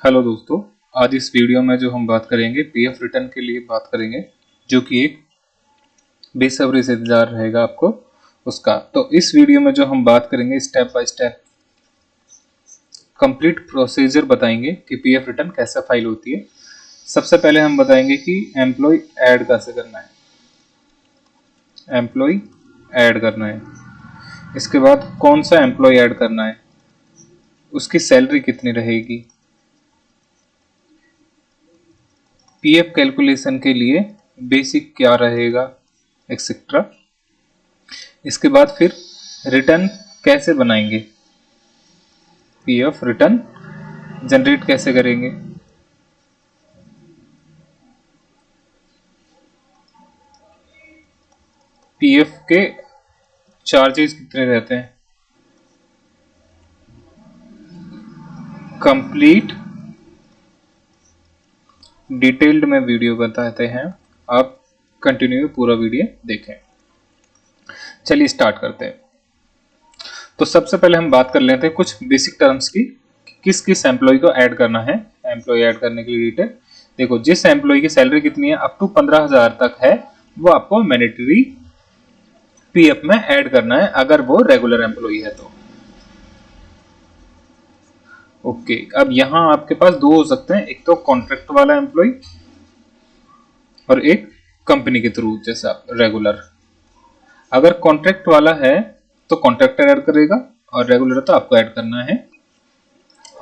Hello दोस्तों, आज इस वीडियो में जो हम बात करेंगे पीएफ रिटर्न के लिए बात करेंगे, जो कि एक बेसब्री से इंतजार रहेगा आपको उसका। तो इस वीडियो में जो हम बात करेंगे step by step complete procedure बताएंगे कि पीएफ रिटर्न कैसे फाइल होती है। सबसे पहले हम बताएंगे कि एम्प्लॉय ऐड कैसे करना है। एम्प्लॉय ऐड करना है, इसके बाद कौन सा एम्प्लॉय ऐड करना है, उसकी सैलरी कितनी रहेगी, पीएफ कैलकुलेशन के लिए बेसिक क्या रहेगा, एक्सेट्रा। इसके बाद फिर रिटर्न कैसे बनाएंगे, पीएफ रिटर्न जनरेट कैसे करेंगे, पीएफ के चार्जेस कितने रहते हैं, कंप्लीट डिटेल्ड में वीडियो बताते हैं। आप कंटिन्यू पूरा वीडियो देखें। चलिए स्टार्ट करते हैं। तो सबसे पहले हम बात कर लेते हैं कुछ बेसिक टर्म्स की, किस किस एम्प्लॉय को ऐड करना है। एम्प्लॉय ऐड करने के लिए डिटेल देखो, जिस एम्प्लॉय की सैलरी कितनी है अप टू 15,000 तक है, वो आपको मैंडेटरी पीएफ में ऐड करना है अगर वो रेगुलर एम्प्लॉय है तो। ओके, अब यहां आपके पास दो हो सकते हैं, एक तो कॉन्ट्रैक्ट वाला एम्प्लॉय और एक कंपनी के थ्रू जैसा रेगुलर। अगर कॉन्ट्रैक्ट वाला है तो कॉन्ट्रैक्टर ऐड करेगा और रेगुलर तो आपको ऐड करना है।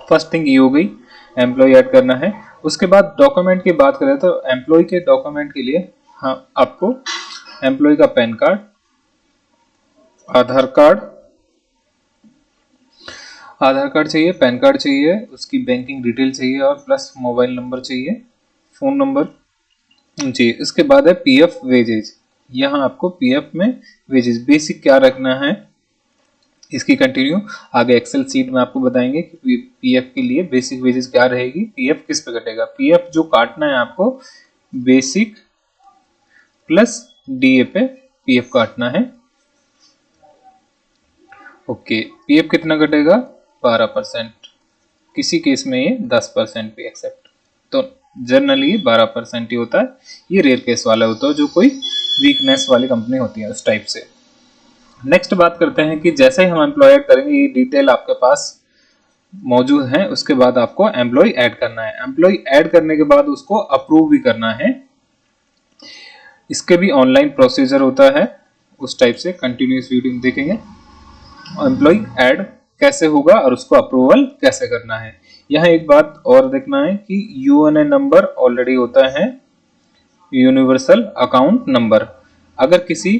फर्स्ट थिंग ये हो गई, एम्प्लॉय ऐड करना है। उसके बाद डॉक्यूमेंट की बात करें तो एम्प्लॉय के डॉक्यूमेंट के लिए हाँ आपको एम्प्लॉय का पैन कार्ड, आधार कार्ड चाहिए, पैन कार्ड चाहिए, उसकी बैंकिंग डिटेल चाहिए और प्लस मोबाइल नंबर चाहिए, फोन नंबर चाहिए। इसके बाद है पीएफ वेजेज। यहाँ आपको पीएफ में वेजेज बेसिक क्या रखना है, इसकी कंटिन्यू आगे एक्सेल सीट में आपको बताएंगे कि पीएफ के लिए बेसिक वेजेस क्या रहेगी, पीएफ किस पे कटेगा। पीएफ जो काटना है आपको बेसिक प्लस डीए पे पीएफ काटना है। ओके, पीएफ कितना कटेगा, 12%। किसी केस में ये 10% भी एक्सेप्ट, तो जनरली 12% ही होता है। ये रेयर केस वाला होता है, जो कोई वीकनेस वाली कंपनी होती है उस टाइप से। नेक्स्ट बात करते हैं कि जैसे ही हम एम्प्लॉय ऐड करेंगे, ये डिटेल आपके पास मौजूद है। उसके बाद आपको एम्प्लॉय ऐड करना है। एम्प्लॉय ऐड करने के बाद उसको अप्रूव भी करना है। इसके भी ऑनलाइन प्रोसीजर होता है, उस टाइप से कंटिन्यूस वीडियो में देखेंगे एम्प्लॉय ऐड कैसे होगा और उसको अप्रूवल कैसे करना है। यहाँ एक बात और देखना है कि यूएनए नंबर ऑलरेडी होता है, यूनिवर्सल अकाउंट नंबर। अगर किसी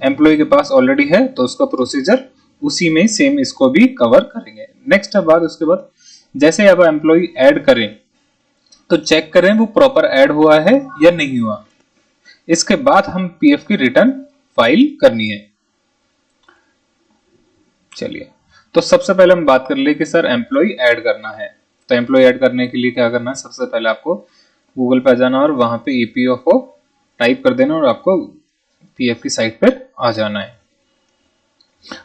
एम्प्लॉय के पास ऑलरेडी है तो उसका प्रोसीजर उसी में सेम इसको भी कवर करेंगे। नेक्स्ट बात, उसके बाद जैसे अब एम्प्लॉय ऐड करें तो चेक करें वो प्रॉपर ऐड हुआ है या नहीं हुआ। इसके बाद हम पीएफ की रिटर्न फाइल करनी है। चलिए, तो सबसे पहले हम बात कर ले कि सर एम्प्लॉय ऐड करना है। तो एम्प्लॉय ऐड करने के लिए क्या करना है, सबसे पहले आपको गूगल पे जाना और वहां पे ईपीएफओ टाइप कर देना और आपको पीएफ की साइट पर आ जाना है।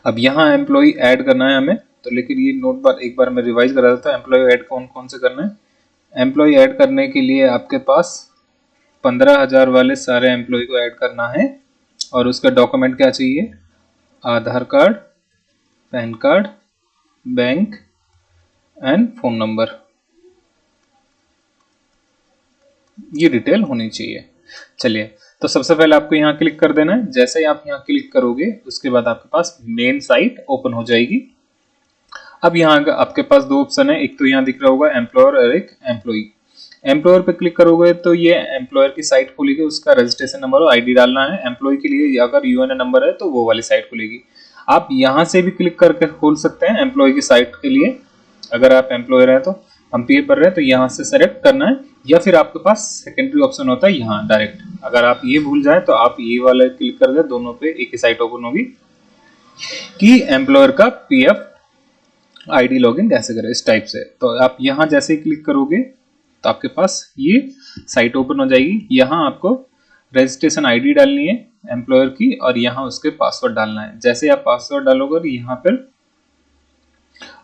अब यहाँ एम्प्लॉय ऐड करना है हमें, तो लेकिन ये नोट बार एक बार मैं रिवाइज करा देता हूँ। एम्प्लॉय ऐड कौन कौन से करना है। एम्प्लॉय ऐड करने के लिए आपके पास 15,000 वाले सारे एम्प्लॉय को ऐड करना है और उसका डॉक्यूमेंट क्या चाहिए, Aadhaar card, PAN card, bank and phone number, ये डिटेल होनी चाहिए। चलिए, तो सबसे पहले आपको यहाँ क्लिक कर देना है। जैसे ही आप यहाँ क्लिक करोगे उसके बाद आपके पास मेन साइट ओपन हो जाएगी। अब यहाँ आपके पास दो ऑप्शन है, एक तो यहाँ दिख रहा होगा एम्प्लॉयर और एक एम्प्लॉय। एम्प्लॉयर पे क्लिक करोगे तो ये एम्प्लॉयर की साइट खुलेगी, उसका रजिस्ट्रेशन नंबर और आईडी डालना है। एम्प्लॉय के लिए अगर यूएनए नंबर है तो वो वाली साइट खुलेगी। आप यहाँ से भी क्लिक करके खोल सकते हैं एम्प्लॉय की साइट के लिए। अगर आप एम्प्लॉयर है तो हम पीएफ भर रहे हैं तो यहाँ से सेलेक्ट करना है, या फिर आपके पास सेकेंडरी ऑप्शन होता है यहाँ डायरेक्ट। अगर आप ये भूल जाए तो आप ये वाले क्लिक कर दे, दोनों पे एक ही साइट ओपन होगी कि एम्प्लॉयर का पीएफ आईडी लॉगिन कैसे करें, इस टाइप से। तो आप यहाँ जैसे ही क्लिक करोगे तो आपके पास ये साइट ओपन हो जाएगी। यहाँ आपको रजिस्ट्रेशन आईडी डालनी है एम्प्लॉयर की और यहाँ उसके पासवर्ड डालना है। जैसे आप पासवर्ड डालोगे यहाँ पर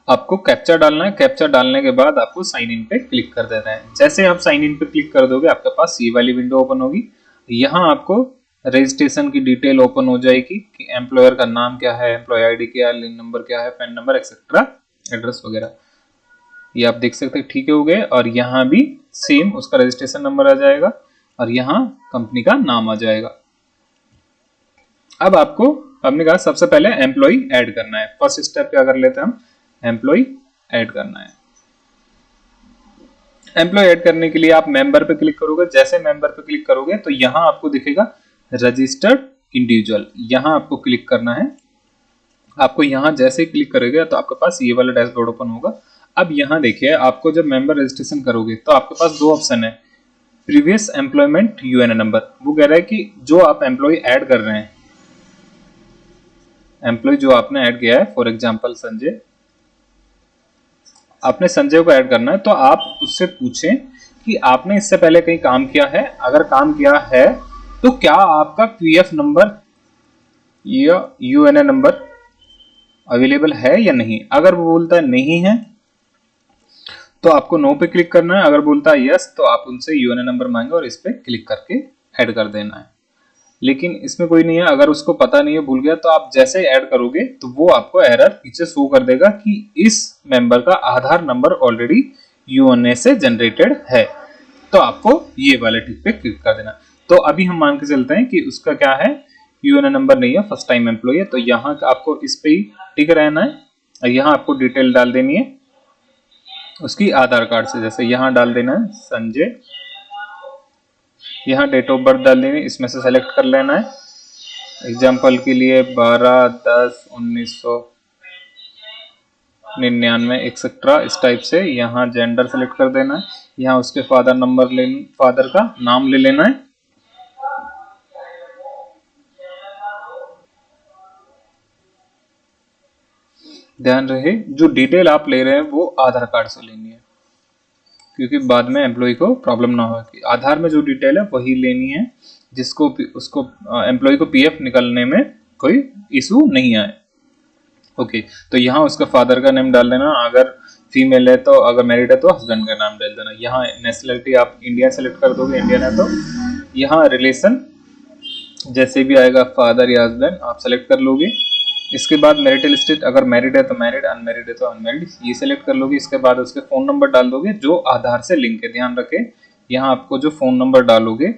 आपको कैप्चा डालना है। कैप्चा डालने के बाद आपको साइन इन पे क्लिक कर देना है। जैसे आप साइन इन पे क्लिक कर दोगे आपके पास ये वाली विंडो ओपन होगी। यहाँ आपको रजिस्ट्रेशन की डिटेल ओपन हो जाएगी कि एम्प्लॉयर का नाम क्या है, एम्प्लॉय आईडी क्या है, लिंक नंबर क्या है, पैन नंबर एक्सेट्रा, एड्रेस वगैरह ये आप देख सकते हैं। ठीक है हो गए। और यहाँ भी सेम उसका रजिस्ट्रेशन नंबर आ जाएगा और यहाँ कंपनी का नाम आ जाएगा। अब आपको हमने कहा सबसे पहले एम्प्लॉय ऐड करना है। फर्स्ट स्टेप क्या कर लेते हैं हम, एम्प्लॉय ऐड करना है। एम्प्लॉय ऐड करने के लिए आप मेंबर पे क्लिक करोगे। जैसे मेंबर पे क्लिक करोगे तो यहाँ आपको दिखेगा रजिस्टर्ड इंडिविजुअल, यहाँ आपको क्लिक करना है। आपको यहाँ जैसे ही क्लिक करोगे तो आपके पास ये वाला डैशबोर्ड ओपन होगा। अब यहाँ देखिए, आपको जब मेंबर रजिस्ट्रेशन करोगे तो आपके पास दो ऑप्शन है, प्रीवियस एम्प्लॉयमेंट यूएनए नंबर। वो कह रहा है कि जो आप एम्प्लॉय ऐड कर रहे हैं, एम्प्लॉय जो आपने ऐड किया है, फॉर एग्जांपल संजय, आपने संजय को ऐड करना है, तो आप उससे पूछें कि आपने इससे पहले कहीं काम किया है। अगर काम किया है तो क्या आपका पीएफ नंबर या यूएनए नंबर अवेलेबल है या नहीं। अगर वो बोलता है नहीं है तो आपको नो पे क्लिक करना है। अगर बोलता है यस तो आप उनसे यूएनए नंबर मांगे और इस पे क्लिक करके ऐड कर देना है। लेकिन इसमें कोई नहीं है, अगर उसको पता नहीं है, भूल गया, तो आप जैसे ही ऐड करोगे तो वो आपको एरर पीछे शो कर देगा कि इस मेंबर का आधार नंबर ऑलरेडी यूएनए से जनरेटेड है। तो आपको ये वाले टिक पे क्लिक कर देना। तो अभी हम मान के चलते हैं कि उसका क्या है, यूएनए नंबर नहीं है, फर्स्ट टाइम एम्प्लॉय है, तो यहाँ आपको इस पे ही टिक रहना है और यहाँ आपको डिटेल डाल देनी है उसकी आधार कार्ड से। जैसे यहाँ डाल देना है संजय, यहाँ डेट ऑफ बर्थ डाल देनी है, इसमें से सेलेक्ट कर लेना है। एग्जाम्पल के लिए 12/10/1999 एक्सेट्रा, इस टाइप से। यहाँ जेंडर सेलेक्ट कर देना है। यहाँ उसके फादर नंबर फादर का नाम ले लेना है। ध्यान रहे जो डिटेल आप ले रहे हैं वो आधार कार्ड से लेनी है, क्योंकि बाद में एम्प्लॉय को प्रॉब्लम ना हो। कि आधार में जो डिटेल है वही लेनी है, जिसको उसको एम्प्लॉय को पीएफ निकालने में कोई इशू नहीं आए। ओके, तो यहाँ उसका फादर का नेम डाल देना। अगर फीमेल है तो, अगर मैरिड है तो हस्बैंड का नाम डाल देना। यहाँ नेशनलिटी आप इंडिया सेलेक्ट कर दोगे, इंडियन है तो। यहाँ रिलेशन जैसे भी आएगा, फादर या हस्बैंड, आप सेलेक्ट कर लोगे। इसके बाद मैरिटल स्टेट, अगर मैरिड है तो मैरिड, अनमैरिड है तो अनमैरिड, ये सेलेक्ट कर लोगे। इसके बाद उसके फोन नंबर डाल दोगे जो आधार से लिंक है। ध्यान रखें, यहाँ आपको जो फोन नंबर डालोगे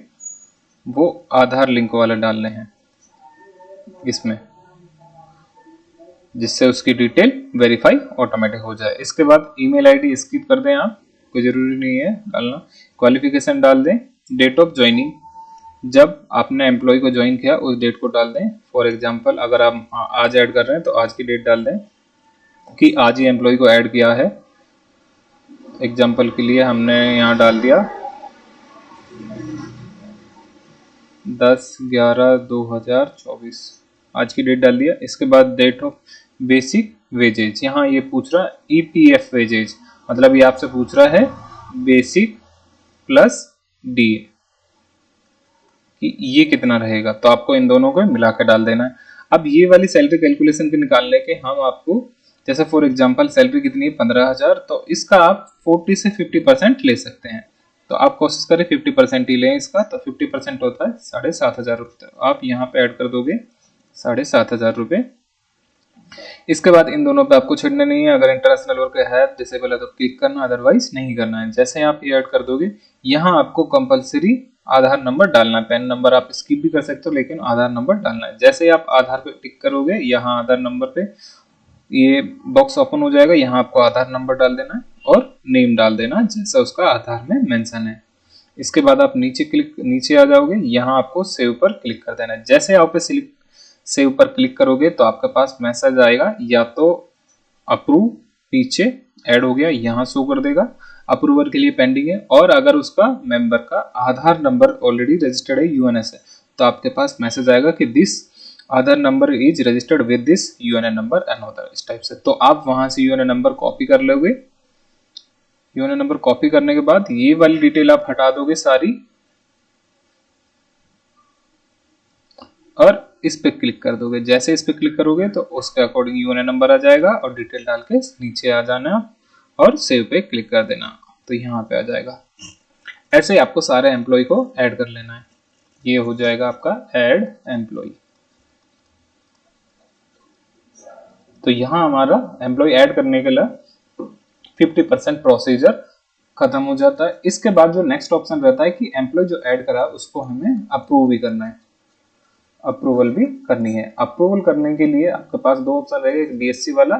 वो आधार लिंक वाले डालने हैं इसमें, जिससे उसकी डिटेल वेरीफाई ऑटोमेटिक हो जाए। इसके बाद ईमेल आईडी स्किप कर दें आप, कोई जरूरी नहीं है डालना। क्वालिफिकेशन डाल दें। डेट ऑफ ज्वाइनिंग, जब आपने एम्प्लॉय को ज्वाइन किया उस डेट को डाल दें। फॉर एग्जांपल अगर आप आज ऐड कर रहे हैं तो आज की डेट डाल दें कि आज ही एम्प्लॉय को ऐड किया है। एग्जांपल के लिए हमने यहाँ डाल दिया 10/11/2024, आज की डेट डाल दिया। इसके बाद डेट ऑफ बेसिक वेजेज, यहाँ ये पूछ रहा है ईपीएफ वेजेज, मतलब ये आपसे पूछ रहा है बेसिक प्लस डी कि ये कितना रहेगा, तो आपको इन दोनों को मिला कर डाल देना है। अब ये वाली सैलरी कैलकुलेशन के निकालने के हम आपको, जैसे फॉर एग्जांपल सैलरी कितनी है 15,000, तो इसका आप 40 से 50% ले सकते हैं। तो आप कोशिश करें 50% ही लें इसका, तो 50% होता है 7,500 रुपये। आप यहाँ पे ऐड कर दोगे 7,500 रुपये। इसके बाद इन दोनों पे आपको छेड़ने नहीं है। अगर इंटरनेशनल वर्क है डिसेबल है तो क्लिक करना, अदरवाइज नहीं करना है। जैसे आप ये ऐड कर दोगे, यहाँ आपको कंपलसरी आधार नंबर डालना है। पैन नंबर आप स्किप भी कर सकते हो, लेकिन आधार नंबर डालना है। जैसे ही आप आधार पे टिक करोगे, यहाँ आधार नंबर पे ये बॉक्स ओपन हो जाएगा। यहाँ आपको आधार नंबर डाल देना है और नेम डाल देना जैसा उसका आधार में मेंशन है। इसके बाद आप नीचे आ जाओगे, यहाँ आपको सेव पर क्लिक कर देना है। जैसे आप सेव पर क्लिक करोगे तो आपके पास मैसेज आएगा, या तो अप्रूव, पीछे ऐड हो गया यहाँ शो कर देगा, अप्रूवर के लिए पेंडिंग है। और अगर उसका मेंबर का आधार नंबर ऑलरेडी रजिस्टर्ड है यूएनए से, तो आपके पास मैसेज आएगा कि this Aadhaar number is registered with this UNA number another, इस टाइप से। तो आप वहां से यूएनए नंबर कॉपी कर लोगे। यूएनए नंबर कॉपी करने के बाद ये वाली डिटेल आप हटा दोगे सारी, और इस पे क्लिक कर दोगे। जैसे इस पे क्लिक करोगे तो उसके अकॉर्डिंग यूएनए नंबर आ जाएगा और डिटेल डाल के नीचे आ जाना और सेव पे क्लिक कर देना, तो यहाँ पे आ जाएगा। ऐसे ही आपको सारे एम्प्लॉय को ऐड कर लेना है। ये हो जाएगा आपका ऐड एम्प्लॉय। तो यहाँ हमारा एम्प्लॉय ऐड करने के लिए 50% प्रोसीजर खत्म हो जाता है। इसके बाद जो नेक्स्ट ऑप्शन रहता है कि एम्प्लॉय जो ऐड करा उसको हमें अप्रूव भी करना है, अप्रूवल भी करनी है। अप्रूवल करने के लिए आपके पास दो ऑप्शन रहेगा, एक डीएससी वाला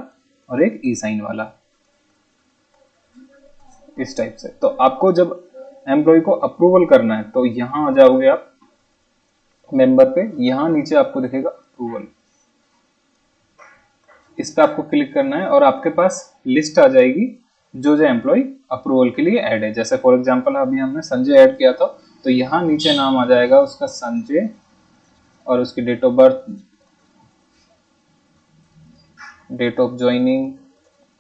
और एक ई साइन वाला, इस टाइप से। तो आपको जब एम्प्लॉय को अप्रूवल करना है तो यहाँ आ जाओगे आप मेंबर पे, यहाँ नीचे आपको दिखेगा अप्रूवल, इस पे आपको क्लिक करना है और आपके पास लिस्ट आ जाएगी जो जो एम्प्लॉय अप्रूवल के लिए ऐड है। जैसे फॉर एग्जांपल अभी हमने संजय ऐड किया था, तो यहाँ नीचे नाम आ जाएगा उसका संजय और उसकी date of birth, date of joining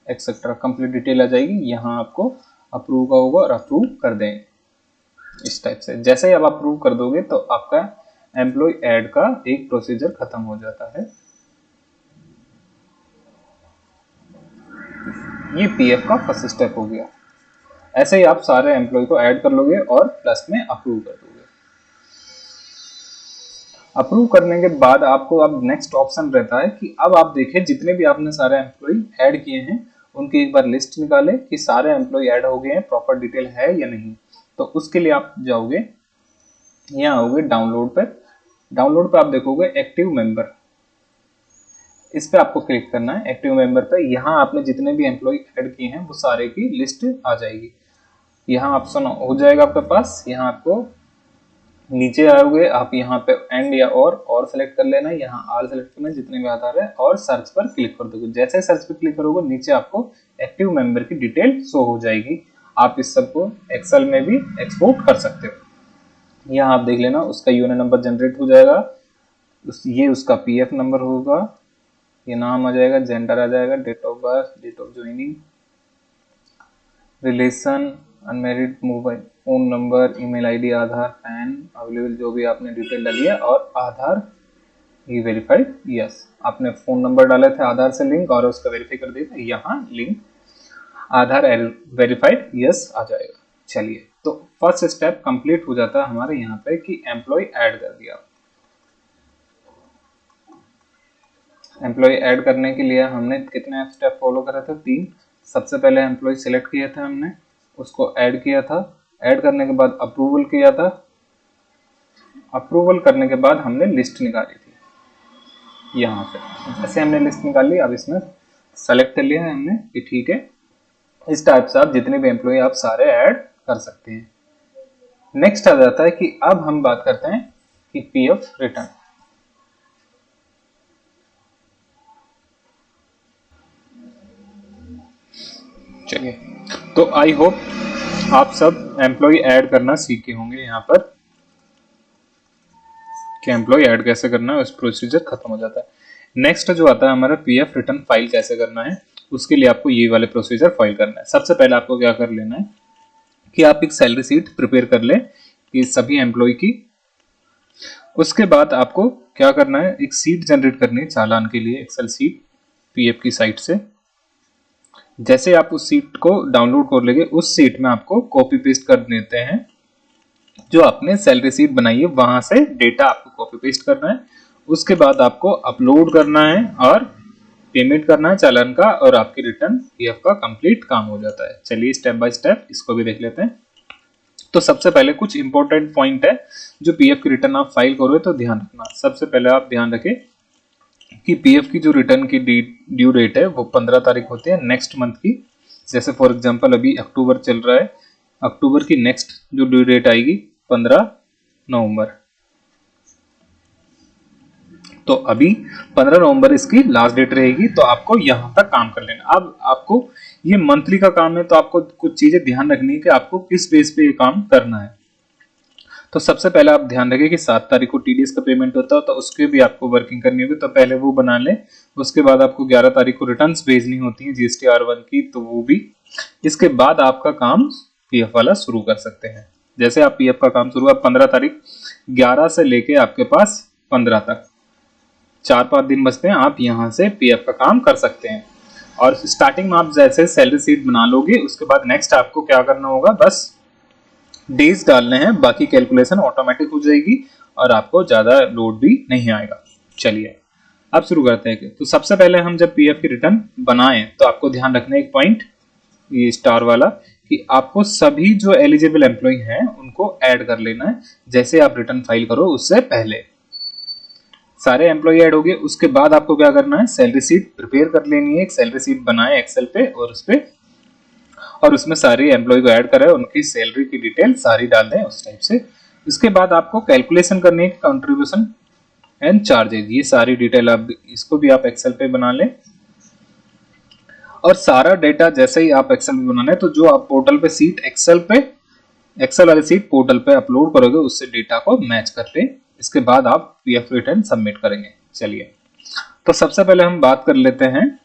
etcetera complete detail आ जाएगी। यहाँ आपको अप्रूव का होगा और अप्रूव कर दें इस टाइप से। जैसे ही आप अप्रूव कर दोगे तो आपका एम्प्लॉय ऐड का एक प्रोसीजर खत्म हो जाता है। ये पीएफ का फर्स्ट स्टेप हो गया। ऐसे ही आप सारे एम्प्लॉय को ऐड कर लोगे और प्लस में अप्रूव कर दोगे। अप्रूव करने के बाद आपको अब नेक्स्ट ऑप्शन रहता है कि अब आप देखें जितने भी आपने सारे एम्प्लॉय ऐड किए हैं उनकी एक बार लिस्ट निकालें कि सारे एम्प्लॉय ऐड हो गए हैं, प्रॉपर डिटेल है या नहीं। तो उसके लिए आप जाओगे, यहाँ आओगे डाउनलोड पे। डाउनलोड पे आप देखोगे एक्टिव मेंबर, इस पे आपको क्लिक करना है। एक्टिव मेंबर पे यहाँ आपने जितने भी एम्प्लॉय ऐड किए हैं वो सारे की लिस्ट आ जाएगी। यहाँ ऑप्शन हो जाएगा आपके पास, यहाँ आपको नीचे आओगे आप, यहाँ पे एंड या और सेलेक्ट कर लेना, यहाँ ऑल सेलेक्ट करना जितने भी आधार है और सर्च पर क्लिक कर दोगे। जैसे सर्च पर क्लिक करोगे नीचे आपको एक्टिव मेंबर की डिटेल शो हो जाएगी। आप इस सबको एक्सेल में भी एक्सपोर्ट कर सकते हो। यहाँ आप देख लेना उसका यूएनए नंबर जनरेट हो जाएगा, ये उसका पीएफ नंबर होगा, ये नाम आ जाएगा, जेंडर आ जाएगा, date of birth, date of joining, relation, unmarried, mobile phone number, email ID, Aadhaar, PAN available जो भी आपने डिटेल डाली है और आधार ये वेरीफाइड यस, आपने फोन नंबर डाले थे आधार से लिंक और उसका वेरीफाई कर दिया था, यहाँ लिंक आधार वेरीफाइड यस आ जाएगा। चलिए, तो फर्स्ट स्टेप कंप्लीट हो जाता है हमारे यहाँ पे कि एम्प्लॉय ऐड कर दिया। एम्प्लॉय ऐड करने के लिए हमने कितने स्टेप फॉलो करे थे? 3। सबसे पहले एम्प्लॉय सिलेक्ट किए थे हमने, उसको ऐड किया था, ऐड करने के बाद अप्रूवल किया था, अप्रूवल करने के बाद हमने लिस्ट निकाली थी। यहाँ से जैसे हमने लिस्ट निकाली, अब इसमें सेलेक्ट कर लिया है हमने कि ठीक है, इस टाइप से आप जितने भी एम्प्लॉय आप सारे ऐड कर सकते हैं। नेक्स्ट आ जाता है कि अब हम बात करते हैं कि पीएफ रिटर्न। चलिए, तो आई होप आप सब एम्प्लॉय ऐड करना सीख गए होंगे। यहाँ पर कि एम्प्लॉय ऐड कैसे करना है, उस प्रोसीजर खत्म हो जाता है। नेक्स्ट जो आता है हमारा पीएफ रिटर्न फाइल कैसे करना है, उसके लिए आपको ये वाले प्रोसीजर फाइल करना है। सबसे पहले आपको क्या कर लेना है कि आप एक सैलरी शीट प्रिपेयर कर ले कि सभी एम्प्लॉय की। उसके बाद आपको क्या करना है, एक सीट जनरेट करनी है चालान के लिए, एक्सेल सीट पीएफ की साइट से। जैसे आप उस सीट को डाउनलोड कर लेंगे, उस सीट में आपको कॉपी पेस्ट कर देते हैं जो आपने सैलरी शीट बनाई है, वहां से डेटा आपको कॉपी पेस्ट करना है। उसके बाद आपको अपलोड करना है और पेमेंट करना है चालान का, और आपकी रिटर्न पीएफ का कंप्लीट काम हो जाता है। चलिए स्टेप बाय स्टेप इसको भी देख लेते हैं। तो सबसे पहले कुछ इंपॉर्टेंट पॉइंट है जो पीएफ की रिटर्न आप फाइल करोगे तो ध्यान रखना। सबसे पहले आप ध्यान रखें कि पीएफ की जो रिटर्न की ड्यू डेट है वो 15 तारीख होती है नेक्स्ट मंथ की। जैसे फॉर एग्जांपल अभी अक्टूबर चल रहा है, अक्टूबर की नेक्स्ट जो ड्यू डेट आएगी 15 नवंबर। तो अभी 15 नवंबर इसकी लास्ट डेट रहेगी, तो आपको यहां तक काम कर लेना। अब आपको ये मंथली का काम है, तो आपको कुछ चीजें ध्यान रखनी है कि आपको किस बेस पे ये काम करना है। तो सबसे पहले आप ध्यान रखें कि 7 तारीख को टीडीएस का पेमेंट होता है, तो उसके भी आपको वर्किंग करनी होगी, तो पहले वो बना ले। उसके बाद आपको 11 तारीख को रिटर्न्स भेजनी होती है जीएसटी R1 की, तो वो भी। इसके बाद आपका काम पीएफ वाला शुरू कर सकते हैं। जैसे आप पीएफ का काम शुरू, आप 15 तारीख 11 से लेके आपके पास 15 तक 4-5 दिन बचते हैं, आप यहाँ से पीएफ का काम कर सकते हैं। और स्टार्टिंग में आप जैसे सैलरी शीट बना लोगे, उसके बाद नेक्स्ट आपको क्या करना होगा, बस डेज डालने हैं, बाकी कैलकुलेशन ऑटोमेटिक हो जाएगी और आपको ज्यादा लोड भी नहीं आएगा। चलिए अब शुरू करते हैं। तो सबसे पहले हम जब पीएफ की रिटर्न बनाएं तो आपको ध्यान रखना एक पॉइंट, ये स्टार वाला, कि आपको सभी जो एलिजिबल एम्प्लॉय हैं उनको ऐड कर लेना है। जैसे आप रिटर्न फाइल करो उससे पहले सारे एम्प्लॉय ऐड हो गए। उसके बाद आपको क्या करना है, सैलरी शीट प्रिपेयर कर लेनी है। एक सैलरी शीट बनाए एक्सेल पे और उस पे, और उसमें सारे एम्प्लॉय को ऐड करें, उनकी सैलरी की डिटेल सारी डाल दें उस टाइप से। इसके बाद आपको कैलकुलेशन करनी है कंट्रीब्यूशन एंड चार्जेज, ये सारी डिटेल आप इसको भी आप एक्सेल पे बना लें। और सारा डेटा जैसे ही आप एक्सेल में बनाना है, तो जो आप पोर्टल पे सीट एक्सेल वाली सीट पोर्टल पे अपलोड करोगे उससे डेटा को मैच कर ले। इसके बाद आप पीएफ रिटर्न सबमिट करेंगे। चलिए तो सबसे पहले हम बात कर लेते हैं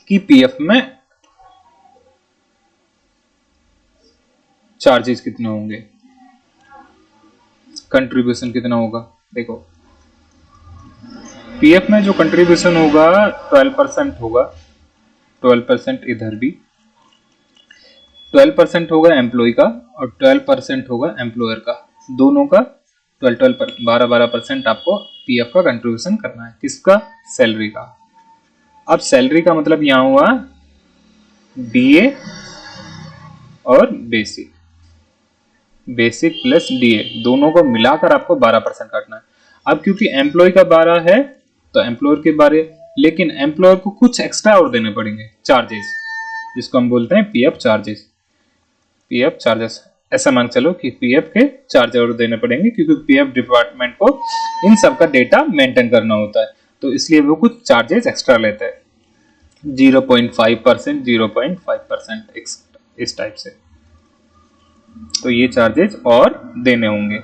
कि पीएफ में चार्जेस कितने होंगे, कंट्रीब्यूशन कितना होगा। देखो पीएफ में जो कंट्रीब्यूशन होगा 12% होगा, 12% इधर भी 12% होगा एम्प्लॉय का और 12% होगा एम्प्लॉयर का, दोनों का 12% आपको पीएफ का कंट्रीब्यूशन करना है। किसका, सैलरी का। अब सैलरी का मतलब यहां हुआ डीए और बेसिक प्लस डीए, दोनों को मिलाकर आपको 12% काटना है। अब क्योंकि एम्प्लॉय का 12 है तो एम्प्लॉयर के 12, लेकिन एम्प्लॉयर को कुछ एक्स्ट्रा और देने पड़ेंगे, चार्जेस, जिसको हम बोलते हैं पीएफ चार्जेस। ऐसा मान चलो कि पीएफ के चार्ज और देने पड़ेंगे, क्योंकि पीएफ डिपार्टमेंट को इन सब का डेटा मेंटेन करना होता है, तो इसलिए वो कुछ चार्जेस एक्स्ट्रा लेते हैं, 0.5%, 0.5% इस टाइप से। तो ये चार्जेस और देने होंगे।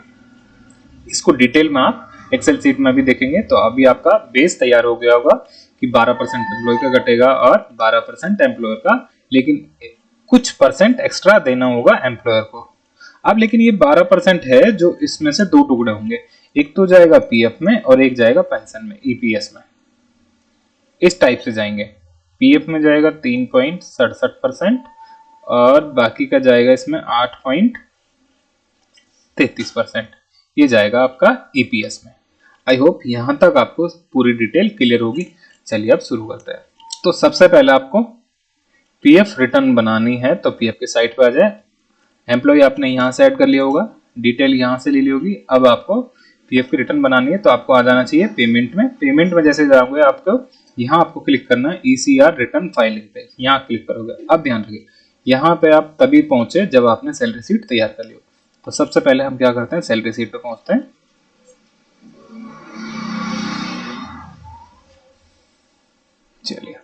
इसको डिटेल में आप एक्सेल सीट में भी देखेंगे। तो अभी आपका बेस तैयार हो गया होगा कि 12% एम्प्लॉय का कटेगा और 12% एम्प्लॉयर का, लेकिन कुछ परसेंट एक्स्ट्रा देना होगा एम्प्लॉयर को। अब लेकिन ये 12% है जो इसमें से दो टुकड़े होंगे, एक तो जाएगा पीएफ में और एक जाएगा पेंशन में, ईपीएस में। इस टाइप से जाएंगे। पीएफ में जाएगा 3.67% और बाकी का जाएगा इसमें 8.33%, ये जाएगा आपका ईपीएस में। आई होप यहां तक आपको पूरी डिटेल क्लियर होगी। चलिए अब शुरू करते हैं। तो सबसे पहले आपको पीएफ रिटर्न बनानी है, तो पीएफ की साइट पे आ जाए। एम्प्लॉय आपने यहां से ऐड कर लिया होगा, डिटेल यहां से ले ली होगी। अब आपको पीएफ की रिटर्न बनानी है तो आपको आ जाना चाहिए पेमेंट में। पेमेंट में जैसे जाओगे आपको यहाँ आपको क्लिक करना है ईसीआर रिटर्न फाइलिंग पे, यहाँ क्लिक करोगे। अब ध्यान रखिए यहाँ पे आप तभी पहुंचे जब आपने सैलरी शीट तैयार कर ली हो। तो सबसे पहले हम क्या करते हैं, सैलरी शीट पे पहुंचते हैं। चलिए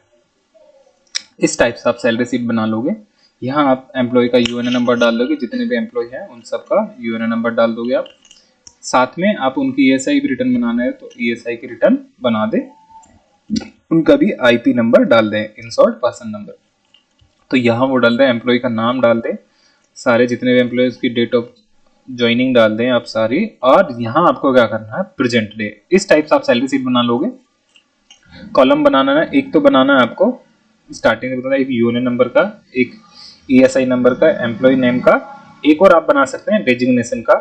इस टाइप से आप सैलरी शीट बना लोगे। यहाँ आप एम्प्लॉय का यूएनए नंबर डाल दोगे, जितने भी एम्प्लॉय हैं उन सबका यूएनए नंबर डाल दोगे आप। साथ में आप उनकी ईएसआई भी रिटर्न बनाना है तो ईएसआई की रिटर्न बना दे, उनका भी आईपी नंबर डाल दें, इन शॉर्ट पर्सन नंबर। तो यहाँ वो डाल दें, एम्प्लॉय का नाम डाल दें, सारे जितने भी एम्प्लॉय की डेट ऑफ ज्वाइनिंग डाल दें आप सारी। और यहाँ आपको क्या करना है, प्रेजेंट डे। इस टाइप से आप सैलरी शीट बना लोगे। कॉलम बनाना है, एक तो बनाना है आपको स्टार्टिंग में बताया, एक यूएनए नंबर का, एक ईएसआई नंबर का, एम्प्लॉय नेम का, एक और आप बना सकते हैं डेजिग्नेशन का,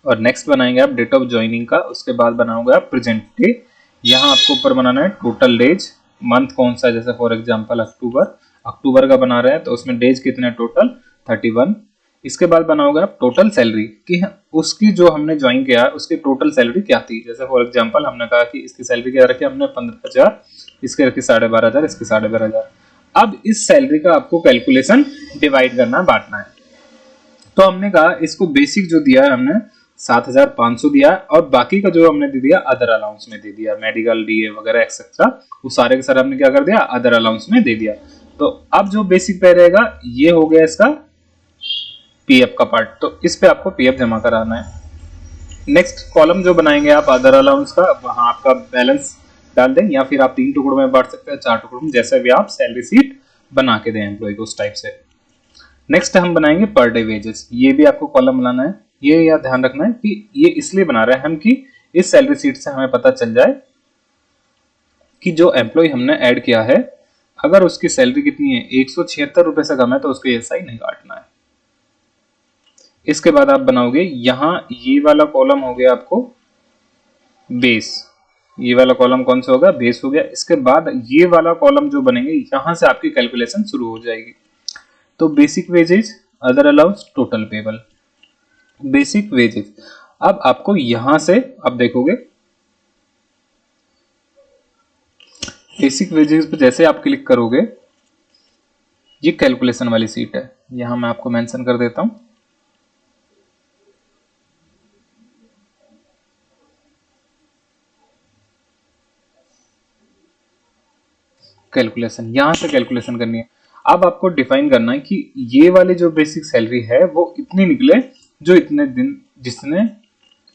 और नेक्स्ट बनाएंगे आप डेट ऑफ ज्वाइनिंग का। उसके बाद बनाओगे आप प्रेजेंट डे। यहाँ आपको ऊपर बनाना है टोटल डेज, मंथ कौन सा, जैसे फॉर एग्जांपल अक्टूबर का बना रहे हैं तो उसमें डेज कितने, टोटल 31। इसके बाद बनाओगे आप टोटल सैलरी कि उसकी जो हमने ज्वाइन किया उसकी टोटल सैलरी क्या थी। जैसे फॉर एग्जांपल हमने कहा कि इसकी सैलरी क्या रखी हमने 15,000, इसके रखी 12,500, इसकी 12,500। अब इस सैलरी का आपको कैलकुलेशन डिवाइड करना, बांटना है। तो हमने कहा इसको बेसिक जो दिया है हमने 7,500 दिया, और बाकी का जो हमने दे दिया अदर अलाउंस में दे दिया, मेडिकल डीए वगैरह एक्सेट्रा, वो सारे के सारे हमने क्या कर दिया, अदर अलाउंस में दे दिया। तो अब जो बेसिक पे रहेगा ये हो गया इसका पीएफ का पार्ट, तो इस पे आपको पीएफ जमा कराना है। नेक्स्ट कॉलम जो बनाएंगे आप अदर अलाउंस का, वहां आपका बैलेंस डाल दें, या फिर आप 3 टुकड़ों में बांट सकते हैं, 4 टुकड़ों में, जैसे भी आप सैलरी शीट बना के दें एम्प्लॉय को उस टाइप से। नेक्स्ट हम बनाएंगे पर डे वेजेस, ये भी आपको कॉलम बनाना है। ये याद ध्यान रखना है कि ये इसलिए बना रहे हैं हम कि इस सैलरी शीट से हमें पता चल जाए कि जो एम्प्लॉय हमने ऐड किया है अगर उसकी सैलरी कितनी है 176 रुपए से कम है तो उसको ईएसआई नहीं काटना है। इसके बाद आप बनाओगे यहां ये वाला कॉलम हो गया आपको बेस, ये वाला कॉलम कौन सा होगा बेस हो गया। इसके बाद ये वाला कॉलम जो बनेंगे यहां से आपकी कैलकुलेशन शुरू हो जाएगी। तो basic wages, other allowance, total payable. Basic wages अब आपको यहां से अब देखोगे बेसिक वेजेस पे जैसे आप क्लिक करोगे ये कैलकुलेशन वाली सीट है, यहां मैं आपको मेंशन कर देता हूं। कैलकुलेशन, यहां से कैलकुलेशन करनी है। अब आपको डिफाइन करना है कि ये वाली जो बेसिक सैलरी है वो इतनी निकले जो इतने दिन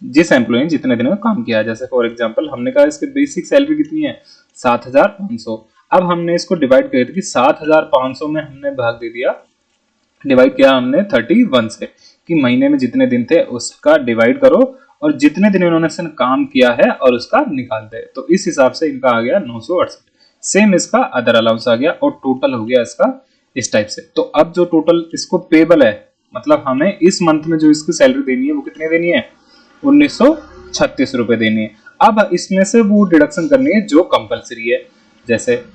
जिस एम्प्लॉय ने जितने दिन में काम किया। जैसे फॉर एग्जांपल हमने कहा इसकी बेसिक सैलरी कितनी है 7,500। अब हमने इसको डिवाइड कर दिया कि 7,500 में हमने भाग दे दिया, डिवाइड किया हमने 31 से कि महीने में जितने दिन थे उसका डिवाइड करो और जितने दिन इन्होंने काम किया है और उसका निकाल दे। तो इस हिसाब से इनका आ गया 968। सेम इसका अदर अलाउंस आ गया और टोटल हो गया इसका इस टाइप से। तो अब जो टोटल इसको पेबल है मतलब हमें इस मंथ में जो इसकी सैलरी देनी है वो कितनी देनी है 1936 रुपए देनी है। अब इसमें से वो डिडक्शन करनी है जो कंपलसरी है। जैसे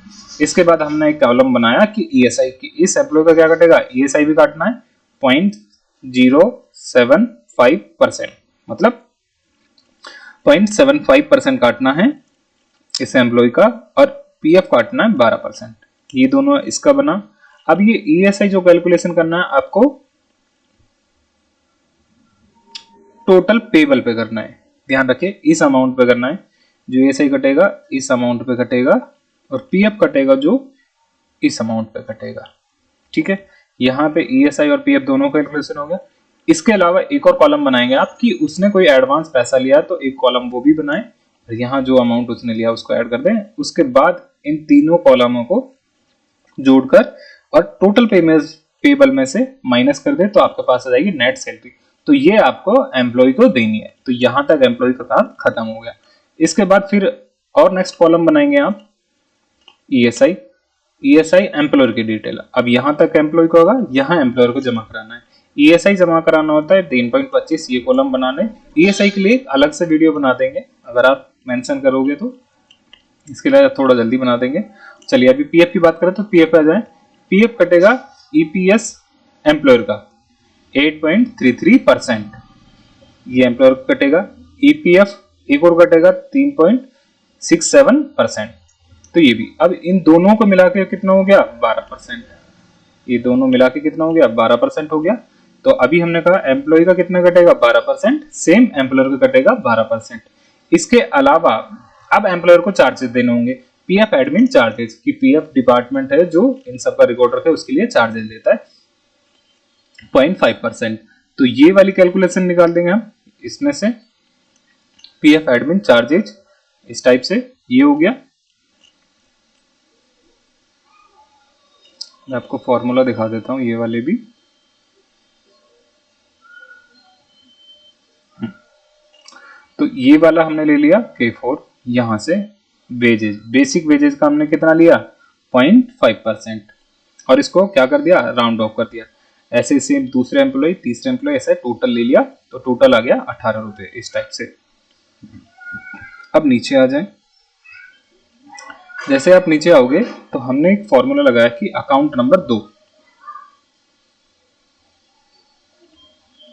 इसके बाद हमने एक कॉलम बनाया कि ईएसआई की इस एम्प्लॉय का क्या कटेगा ईएसआई भी काटना है 0.075% मतलब 0.75% काटना है इस एम्प्लॉय का और पीएफ काटना है 12%। ये दोनों इसका बना। अब ये ईएसआई जो कैलकुलेशन करना है आपको टोटल पेबल पे करना है, ध्यान रखिए इस अमाउंट पे करना है। जो ईएसआई कटेगा इस अमाउंट पे कटेगा और पीएफ कटेगा जो इस अमाउंट पे कटेगा। ठीक है, यहाँ पे ईएसआई और पीएफ दोनों कैलकुलेशन हो गया। इसके अलावा एक और कॉलम बनाएंगे आप कि उसने कोई एडवांस पैसा लिया तो एक कॉलम वो भी बनाए, यहाँ जो अमाउंट उसने लिया उसको ऐड कर दें। उसके बाद इन तीनों कॉलमों को जोड़कर और टोटल पेबल में से माइनस कर दे तो आपके पास आ जाएगी नेट सैलरी। तो ये आपको एम्प्लॉय को देनी है। तो यहां तक एम्प्लॉय का काम खत्म हो गया। इसके बाद फिर और नेक्स्ट कॉलम बनाएंगे आप ईएसआई, ईएसआई एम्प्लॉयर की डिटेल। अब यहां तक एम्प्लॉय को होगा, यहां एम्प्लॉयर को जमा कराना है। ईएसआई जमा कराना होता है 3.25 ये कॉलम बनाने। ईएसआई के लिए अलग से वीडियो बना देंगे अगर आप मेंशन करोगे तो, इसके लिए थोड़ा जल्दी बना देंगे। चलिए अभी पीएफ की बात करें तो पीएफ आ जाए। पीएफ कटेगा ईपीएस एम्प्लॉयर का 8.33%, ये एम्प्लॉयर कटेगा। ईपीएफ एक और कटेगा 3.67%। तो ये भी अब इन दोनों को मिला के कितना हो गया 12%। ये दोनों मिला के कितना हो गया 12% हो गया। तो अभी हमने कहा एम्प्लॉय का कितना कटेगा 12%, सेम एम्प्लॉयर का कटेगा 12%। इसके अलावा अब एम्प्लॉयर को चार्जेस देने होंगे, पीएफ एडमिन चार्जेस की पीएफ डिपार्टमेंट है जो इन सब का रिकॉर्ड रखे उसके लिए चार्जेस देता है 0.5%। तो ये वाली कैलकुलेशन निकाल देंगे हम इसमें से पीएफ एडमिन चार्जेज इस टाइप से। ये हो गया। मैं आपको फॉर्मूला दिखा देता हूं ये वाले भी। तो ये वाला हमने ले लिया K4, यहां से वेजेज, बेसिक वेजेज का हमने कितना लिया 0.5% और इसको क्या कर दिया राउंड ऑफ कर दिया। ऐसे सेम दूसरे एम्प्लॉय तीसरे एम्प्लॉय ऐसे टोटल ले लिया तो टोटल आ गया 18 रुपए इस टाइप से। अब नीचे आ जाए। जैसे आप नीचे आओगे तो हमने एक फॉर्मूला लगाया कि अकाउंट नंबर 2।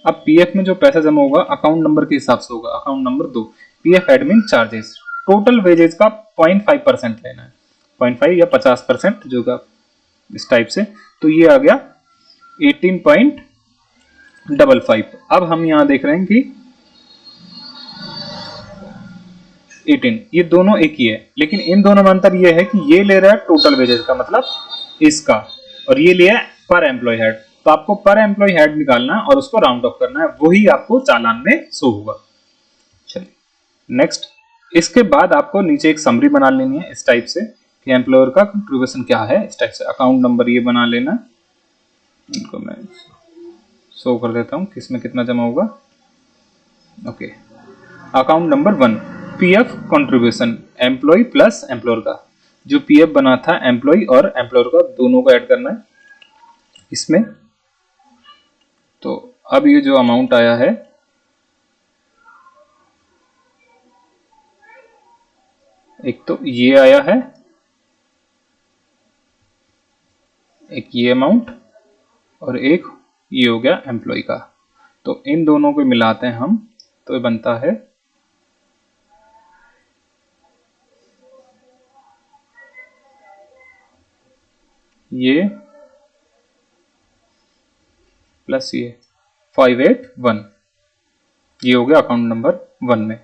अब पीएफ में जो पैसा जमा होगा अकाउंट नंबर के हिसाब से होगा। Account number 2 PF admin charges, total wages का 0.5% लेना है, 0.5 या 50% जो का इस टाइप से। तो ये आ गया 18.55। अब हम यहां देख रहे हैं कि 18 ये दोनों एक ही है, लेकिन इन दोनों में अंतर ये है कि ये ले रहा है टोटल वेजेस का मतलब इसका, और ये लिया पर एम्प्लॉय हेड। तो आपको पर एम्प्लॉय हेड निकालना है और उसको राउंड ऑफ करना है, वही आपको चालान में शो होगा। चलिए नेक्स्ट। इसके बाद आपको नीचे एक समरी बना लेनी है इस टाइप से कि एम्प्लॉयर का कंट्रीब्यूशन क्या है इस टाइप से। अकाउंट नंबर ये बना लेना, इनको मैं शो कर देता हूं किसमें कितना जमा होगा। Okay, account number 1 PF contribution, employ plus employer का, जो पीएफ बना था एम्प्लॉय और एम्प्लॉयर का दोनों को ऐड करना है इसमें। तो अब ये जो अमाउंट आया है, एक तो ये आया है, एक ये अमाउंट, और एक ये हो गया एम्प्लॉय का। तो इन दोनों को मिलाते हैं हम, तो ये बनता है ये प्लस ये 581, ये हो गया अकाउंट नंबर 1 में,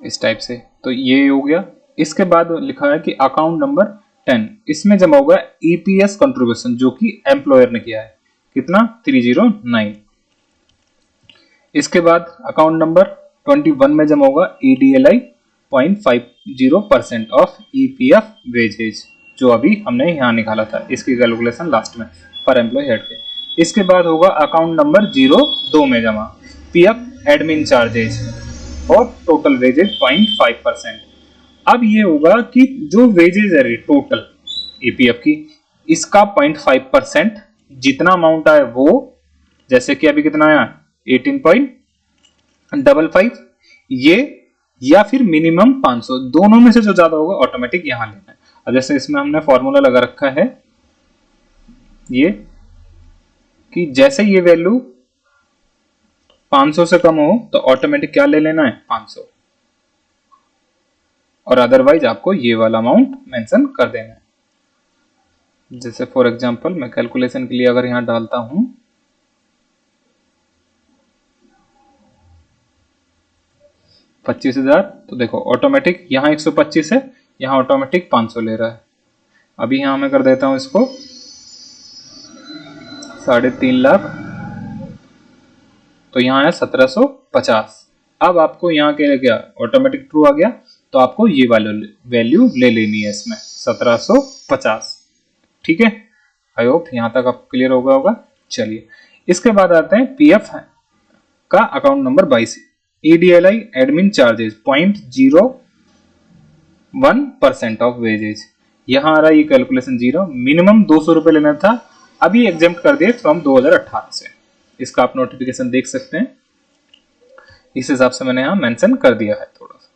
इस टाइप से। तो ये हो गया। इसके बाद लिखा है कि अकाउंट नंबर 10, इसमें जमा होगा ईपीएस कंट्रीब्यूशन जो कि एम्प्लॉयर ने किया है, कितना 309। इसके बाद अकाउंट नंबर 21 में जमा होगा ईडीएलआई 0.50% ऑफ ईपीएफ वेजेज, जो अभी हमने यहाँ निकाला था, इसकी कैलकुलेशन लास्ट में पर एम्प्लॉय हेड के। इसके बाद होगा अकाउंट नंबर 02 में जमा पीएफ एडमिन चार्जेज और टोटल वेजेज 0.5%। अब ये होगा कि जो वेजेज है टोटल ईपीएफ की, इसका 0.5% जितना अमाउंट आया वो, जैसे कि अभी कितना आया 18.55, ये या फिर मिनिमम 500, दोनों में से जो ज्यादा होगा ऑटोमेटिक यहां लेना है। अब जैसे इसमें हमने फॉर्मूला लगा रखा है ये, कि जैसे ये वैल्यू 500 से कम हो तो ऑटोमेटिक क्या ले लेना है 500, और अदरवाइज आपको ये वाला अमाउंट मेंशन कर देना है। जैसे फॉर एग्जांपल मैं कैलकुलेशन के लिए अगर यहां डालता हूं 25,000, तो देखो ऑटोमेटिक यहाँ 125 है, यहाँ ऑटोमेटिक 500 ले रहा है। अभी यहाँ मैं कर देता हूं इसको 3.5 लाख, तो यहाँ है 1750। अब आपको यहाँ क्या गया ऑटोमेटिक ट्रू आ गया, तो आपको ये वाली वैल्यू ले लेनी है इसमें 1750। ठीक है, आई होप यहाँ तक आप क्लियर होगा। चलिए इसके बाद आते हैं पीएफ का account number 22, EDLI admin charges 0.01% of wages. यहां आ रहा है ये कैलकुलेशन 0, मिनिमम 200 रुपए लेना था, अभी एग्जेम्प्ट कर दिए फ्रॉम 2018 से। इसका आप नोटिफिकेशन देख सकते हैं, इस हिसाब से मैंने यहां मेंशन कर दिया है थोड़ा सा।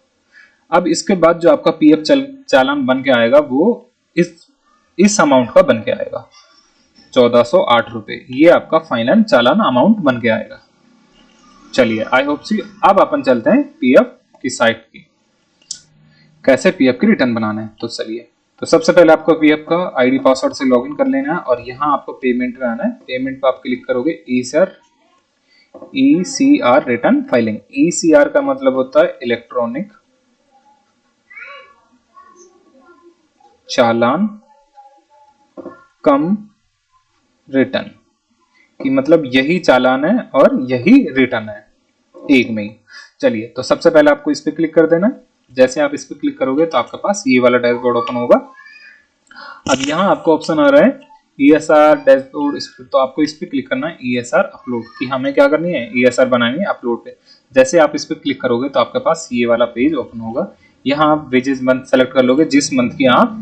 अब इसके बाद जो आपका पीएफ चालान बन के आएगा वो इस अमाउंट का बन के आएगा 1408 रुपए, ये आपका फाइनल चालान अमाउंट बन के आएगा। चलिए आई होप सी, अब अपन चलते हैं पीएफ की साइट की, कैसे पीएफ की रिटर्न बनाना है। तो चलिए, तो सबसे पहले आपको पीएफ का आईडी पासवर्ड से लॉगिन कर लेना है, और यहाँ आपको पेमेंट में आना है। पेमेंट पे आप क्लिक करोगे ईसीआर रिटर्न फाइलिंग। ईसीआर का मतलब होता है इलेक्ट्रॉनिक चालान कम रिटर्न, कि मतलब यही चालान है और यही रिटर्न है एक में ही। चलिए, तो सबसे पहले आपको इस पे क्लिक कर देना है। जैसे आप इस पे क्लिक करोगे तो आपके पास ये वाला डैशबोर्ड ओपन होगा। अब यहाँ आपको ऑप्शन आ रहा है ईएसआर डैशबोर्ड, तो आपको इस पे क्लिक करना है ईएसआर अपलोड, कि हमें क्या करनी है ईएसआर बनानी है अपलोड पे। जैसे आप इस पे क्लिक करोगे तो आपके पास ये वाला पेज ओपन होगा। यहाँ आप वेजेस मंथ सेलेक्ट कर लोगे, जिस मंथ की आप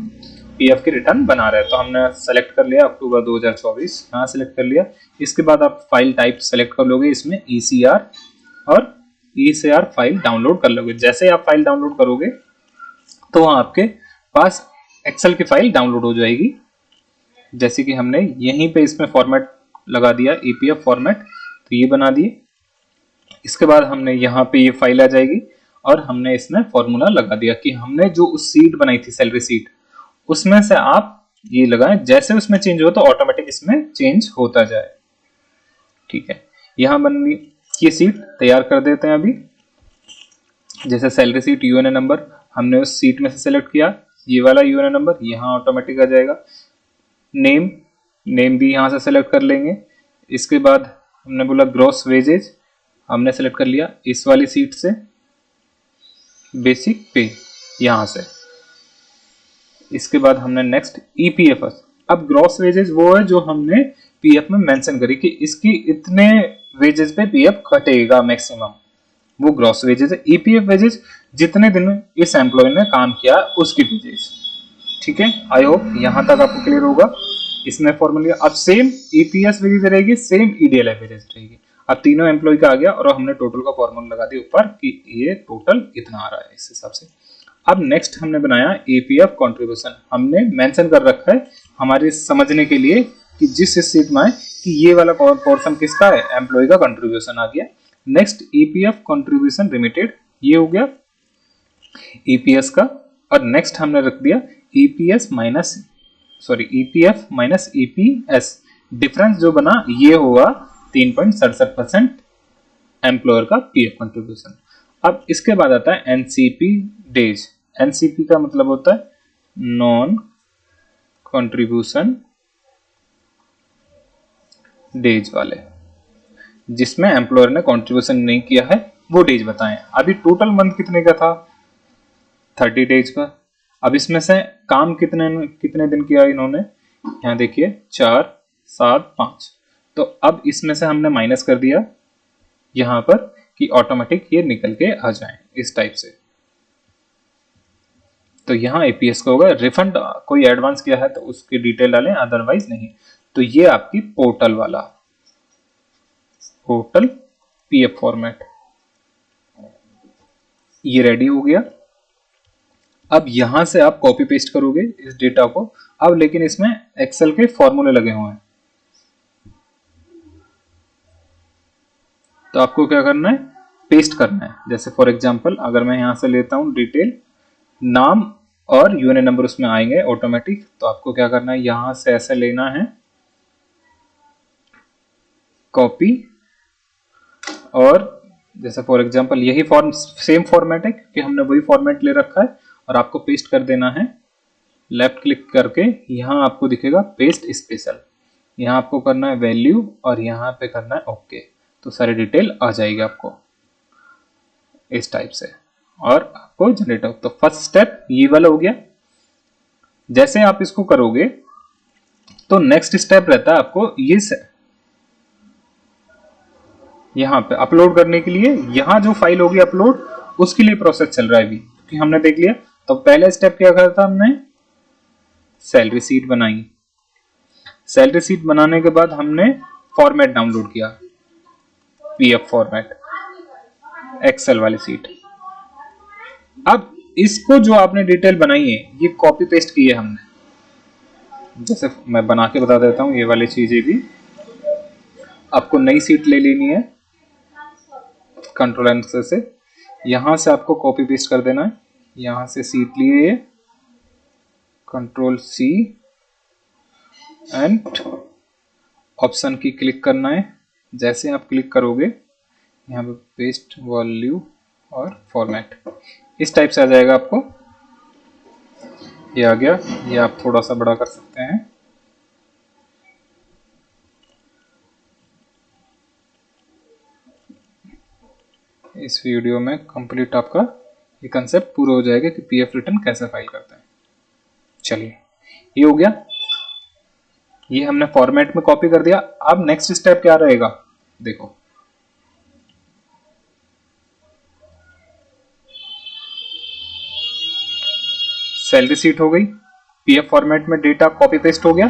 पीएफ की रिटर्न बना रहे हैं। तो हमने सेलेक्ट कर लिया अक्टूबर 2024, यहाँ सेलेक्ट कर लिया। इसके बाद आप फाइल टाइप सेलेक्ट कर लोगे, इसमें ईसीआर, और ईसीआर फाइल डाउनलोड कर लोगे। जैसे आप फाइल डाउनलोड करोगे तो वहाँ आपके पास एक्सेल की फाइल डाउनलोड हो जाएगी, जैसे कि हमने यहीं पे इसमें फॉर्मेट लगा दिया ईपीएफ फॉर्मेट, तो ये बना दिए। इसके बाद हमने यहाँ पे ये फाइल आ जाएगी, और हमने इसमें फॉर्मूला लगा दिया कि हमने जो उस सीट बनाई थी सैलरी सीट, उसमें से आप ये लगाएं, जैसे उसमें चेंज हो तो ऑटोमेटिक इसमें चेंज होता जाए। ठीक है, यहाँ बन गई ये सीट, तैयार कर देते हैं अभी। जैसे सैलरी सीट यूएनए नंबर हमने उस सीट में से सेलेक्ट किया, ये वाला यूएनए नंबर यहाँ ऑटोमेटिक आ जाएगा। नेम भी यहाँ से सेलेक्ट कर लेंगे। इसके बाद हमने बोला ग्रॉस वेजेज, हमने सेलेक्ट कर लिया इस वाली सीट से। बेसिक पे यहाँ से, इसके बाद हमने नेक्स्ट ईपीएफ। अब ग्रॉस वेजेज वो है जो हमने पीएफ में मेंशन करी कि इसकी इतने वेजेस पे पीएफ कटेगा मैक्सिमम, वो ग्रॉस वेजेस है। ईपीएफ वेजेस जितने दिन इस एम्प्लॉय ने काम किया उसकी वेजेस। ठीक है, आई होप यहां तक आपको क्लियर होगा। इसमें फॉर्मूला अब सेम ईपीएस वेजेस रहेगी, सेम ईडीएलएफ वेजेस रहेगी। अब तीनों एम्प्लॉय का आ गया और हमने टोटल का फॉर्मूला लगा दिया ऊपर कि ये टोटल कितना आ रहा है इस हिसाब से। अब नेक्स्ट हमने बनाया ईपीएफ कंट्रीब्यूशन। हमने मेंशन कर रखा है हमारे समझने के लिए कि जिस सीट में है कि ये वाला पोर्शन किसका है, एम्प्लॉय का कंट्रीब्यूशन आ गया। नेक्स्ट ईपीएफ कंट्रीब्यूशन लिमिटेड, ये हो गया ईपीएस का। और नेक्स्ट हमने रख दिया ईपीएफ माइनस ईपीएस, डिफरेंस जो बना ये होगा 3.67% एम्प्लॉयर का पीएफ कंट्रीब्यूशन। अब इसके बाद आता है एनसीपी डेज। एनसीपी का मतलब होता है नॉन कंट्रीब्यूशन डेज वाले, जिसमें एम्प्लॉयर ने कंट्रीब्यूशन नहीं किया है वो डेज बताएं। अभी टोटल मंथ कितने का था, 30 डेज का। अब इसमें से काम कितने दिन किया इन्होंने, यहाँ देखिए 4, 7, 5। तो अब इसमें से हमने माइनस कर दिया यहां पर कि ऑटोमेटिक ये निकल के आ जाए इस टाइप से। तो यहाँ एपीएस का होगा रिफंड, कोई एडवांस किया है तो उसकी डिटेल डालें, अदरवाइज नहीं। तो ये आपकी पोर्टल वाला पोर्टल पीएफ फॉर्मेट ये रेडी हो गया। अब यहां से आप कॉपी पेस्ट करोगे इस डेटा को। अब लेकिन इसमें एक्सेल के फॉर्मूले लगे हुए हैं, तो आपको क्या करना है, पेस्ट करना है। जैसे फॉर एग्जांपल अगर मैं यहां से लेता हूं डिटेल, नाम और यूनिट नंबर उसमें आएंगे ऑटोमेटिक। तो आपको क्या करना है, यहां से ऐसे लेना है कॉपी, और जैसे फॉर एग्जांपल यही फॉर्म सेम फॉर्मेट है क्योंकि हमने वही फॉर्मेट ले रखा है, और आपको पेस्ट कर देना है। लेफ्ट क्लिक करके यहां आपको दिखेगा पेस्ट स्पेशल, यहां आपको करना है वैल्यू और यहां पे करना है ओके। तो सारी डिटेल आ जाएगी आपको इस टाइप से, और आपको जनरेट हो। तो फर्स्ट स्टेप ये वाला हो गया। जैसे आप इसको करोगे तो नेक्स्ट स्टेप रहता है आपको ये यहां पे अपलोड करने के लिए। यहां जो फाइल होगी अपलोड, उसके लिए प्रोसेस चल रहा है अभी क्योंकि हमने देख लिया। तो पहला स्टेप क्या करा था हमने, सैलरी शीट बनाई। सैलरी शीट बनाने के बाद हमने फॉर्मेट डाउनलोड किया, पीएफ फॉर्मेट, एक्सेल वाली सीट। अब इसको जो आपने डिटेल बनाई है ये कॉपी पेस्ट की है हमने। जैसे मैं बना के बता देता हूं, ये वाली चीजें भी आपको नई सीट ले लेनी है, कंट्रोल एंड से यहां से आपको कॉपी पेस्ट कर देना है। यहां से सीट लिए, कंट्रोल सी एंड ऑप्शन की क्लिक करना है। जैसे आप क्लिक करोगे यहाँ पे पेस्ट वॉल्यू और फॉर्मेट इस टाइप से आ जाएगा आपको। ये आ गया, ये आप थोड़ा सा बड़ा कर सकते हैं। इस वीडियो में कंप्लीट आपका ये कंसेप्ट पूरा हो जाएगा कि पीएफ रिटर्न कैसे फाइल करते हैं। चलिए ये हो गया, ये हमने फॉर्मेट में कॉपी कर दिया। अब नेक्स्ट स्टेप क्या रहेगा, देखो सैलरी शीट हो गई, पीएफ फॉर्मेट में डेटा कॉपी पेस्ट हो गया।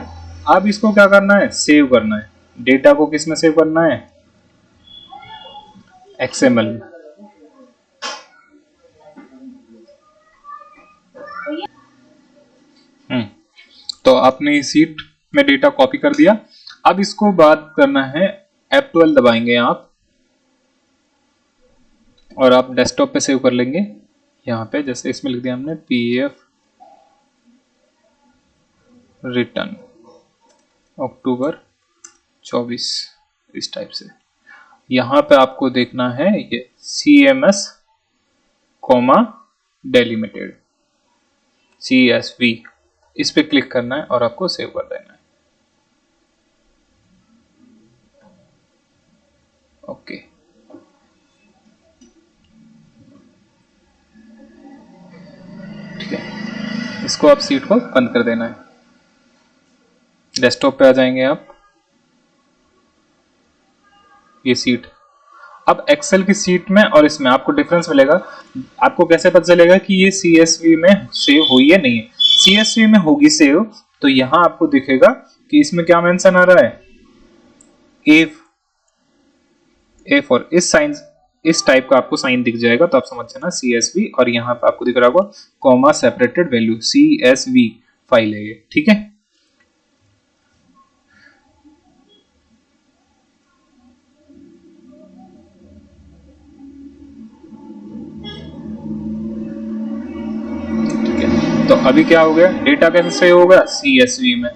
अब इसको क्या करना है, सेव करना है। डेटा को किस में सेव करना है, एक्सएमएल में। तो आपने इस सीट में डेटा कॉपी कर दिया। अब इसको बात करना है, F12 दबाएंगे आप और आप डेस्कटॉप पे सेव कर लेंगे। यहाँ पे जैसे इसमें लिख दिया हमने पीएफ रिटर्न अक्टूबर 24 इस टाइप से। यहाँ पे आपको देखना है ये CMS डेलिमिटेड CSV, इस पे क्लिक करना है और आपको सेव कर देना है। ओके, ठीक है, इसको आप सीट को बंद कर देना है। डेस्कटॉप पे आ जाएंगे आप, ये सीट। अब एक्सेल की सीट में और इसमें आपको डिफरेंस मिलेगा। आपको कैसे पता चलेगा कि ये CSV में सेव हुई है नहीं है? CSV में होगी सेव, तो यहां आपको दिखेगा कि इसमें क्या मेंशन आ रहा है, ए फॉर इस साइन, इस टाइप का आपको साइन दिख जाएगा, तो आप समझ जाना CSV। और यहाँ पे आपको दिख रहा होगा comma separated value, CSV file है ये, ठीक है। तो अभी क्या हो गया, डेटा कैसे सेव होगा, CSV में,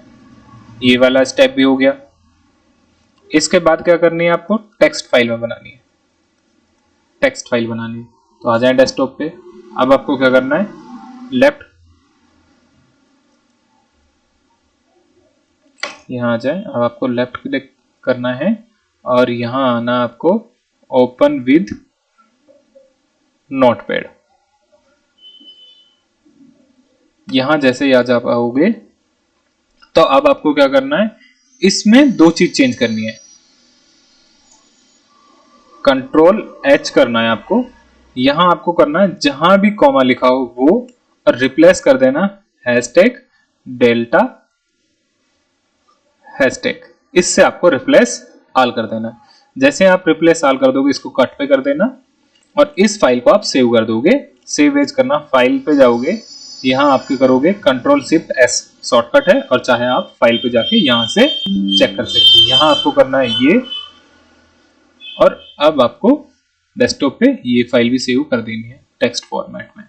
ये वाला स्टेप भी हो गया। इसके बाद क्या करनी है आपको, टेक्स्ट फाइल में बनानी है, टेक्स्ट फाइल बनानी है। तो आ जाए डेस्कटॉप पे। अब आपको क्या करना है, लेफ्ट, यहाँ आ जाए। अब आपको लेफ्ट क्लिक करना है और यहाँ आना आपको ओपन विद नोटपैड। यहां जैसे ही आ जा पाओगे तो अब आपको क्या करना है, इसमें दो चीज चेंज करनी है। कंट्रोल H करना है आपको, यहां आपको करना है जहां भी कॉमा लिखा हो वो, और रिप्लेस कर देना हैशटैग डेल्टा हैशटैग, इससे आपको रिप्लेस ऑल कर देना। जैसे आप रिप्लेस ऑल कर दोगे, इसको कट पे कर देना और इस फाइल को आप सेव कर दोगे। सेव एज करना, फाइल पे जाओगे, यहाँ आपके करोगे कंट्रोल शिफ्ट S शॉर्टकट है, और चाहे आप फाइल पे जाके यहां से चेक कर सकते हैं। यहां आपको करना है ये, और अब आपको डेस्कटॉप पे ये फाइल भी सेव कर देनी है टेक्स्ट फॉर्मेट में।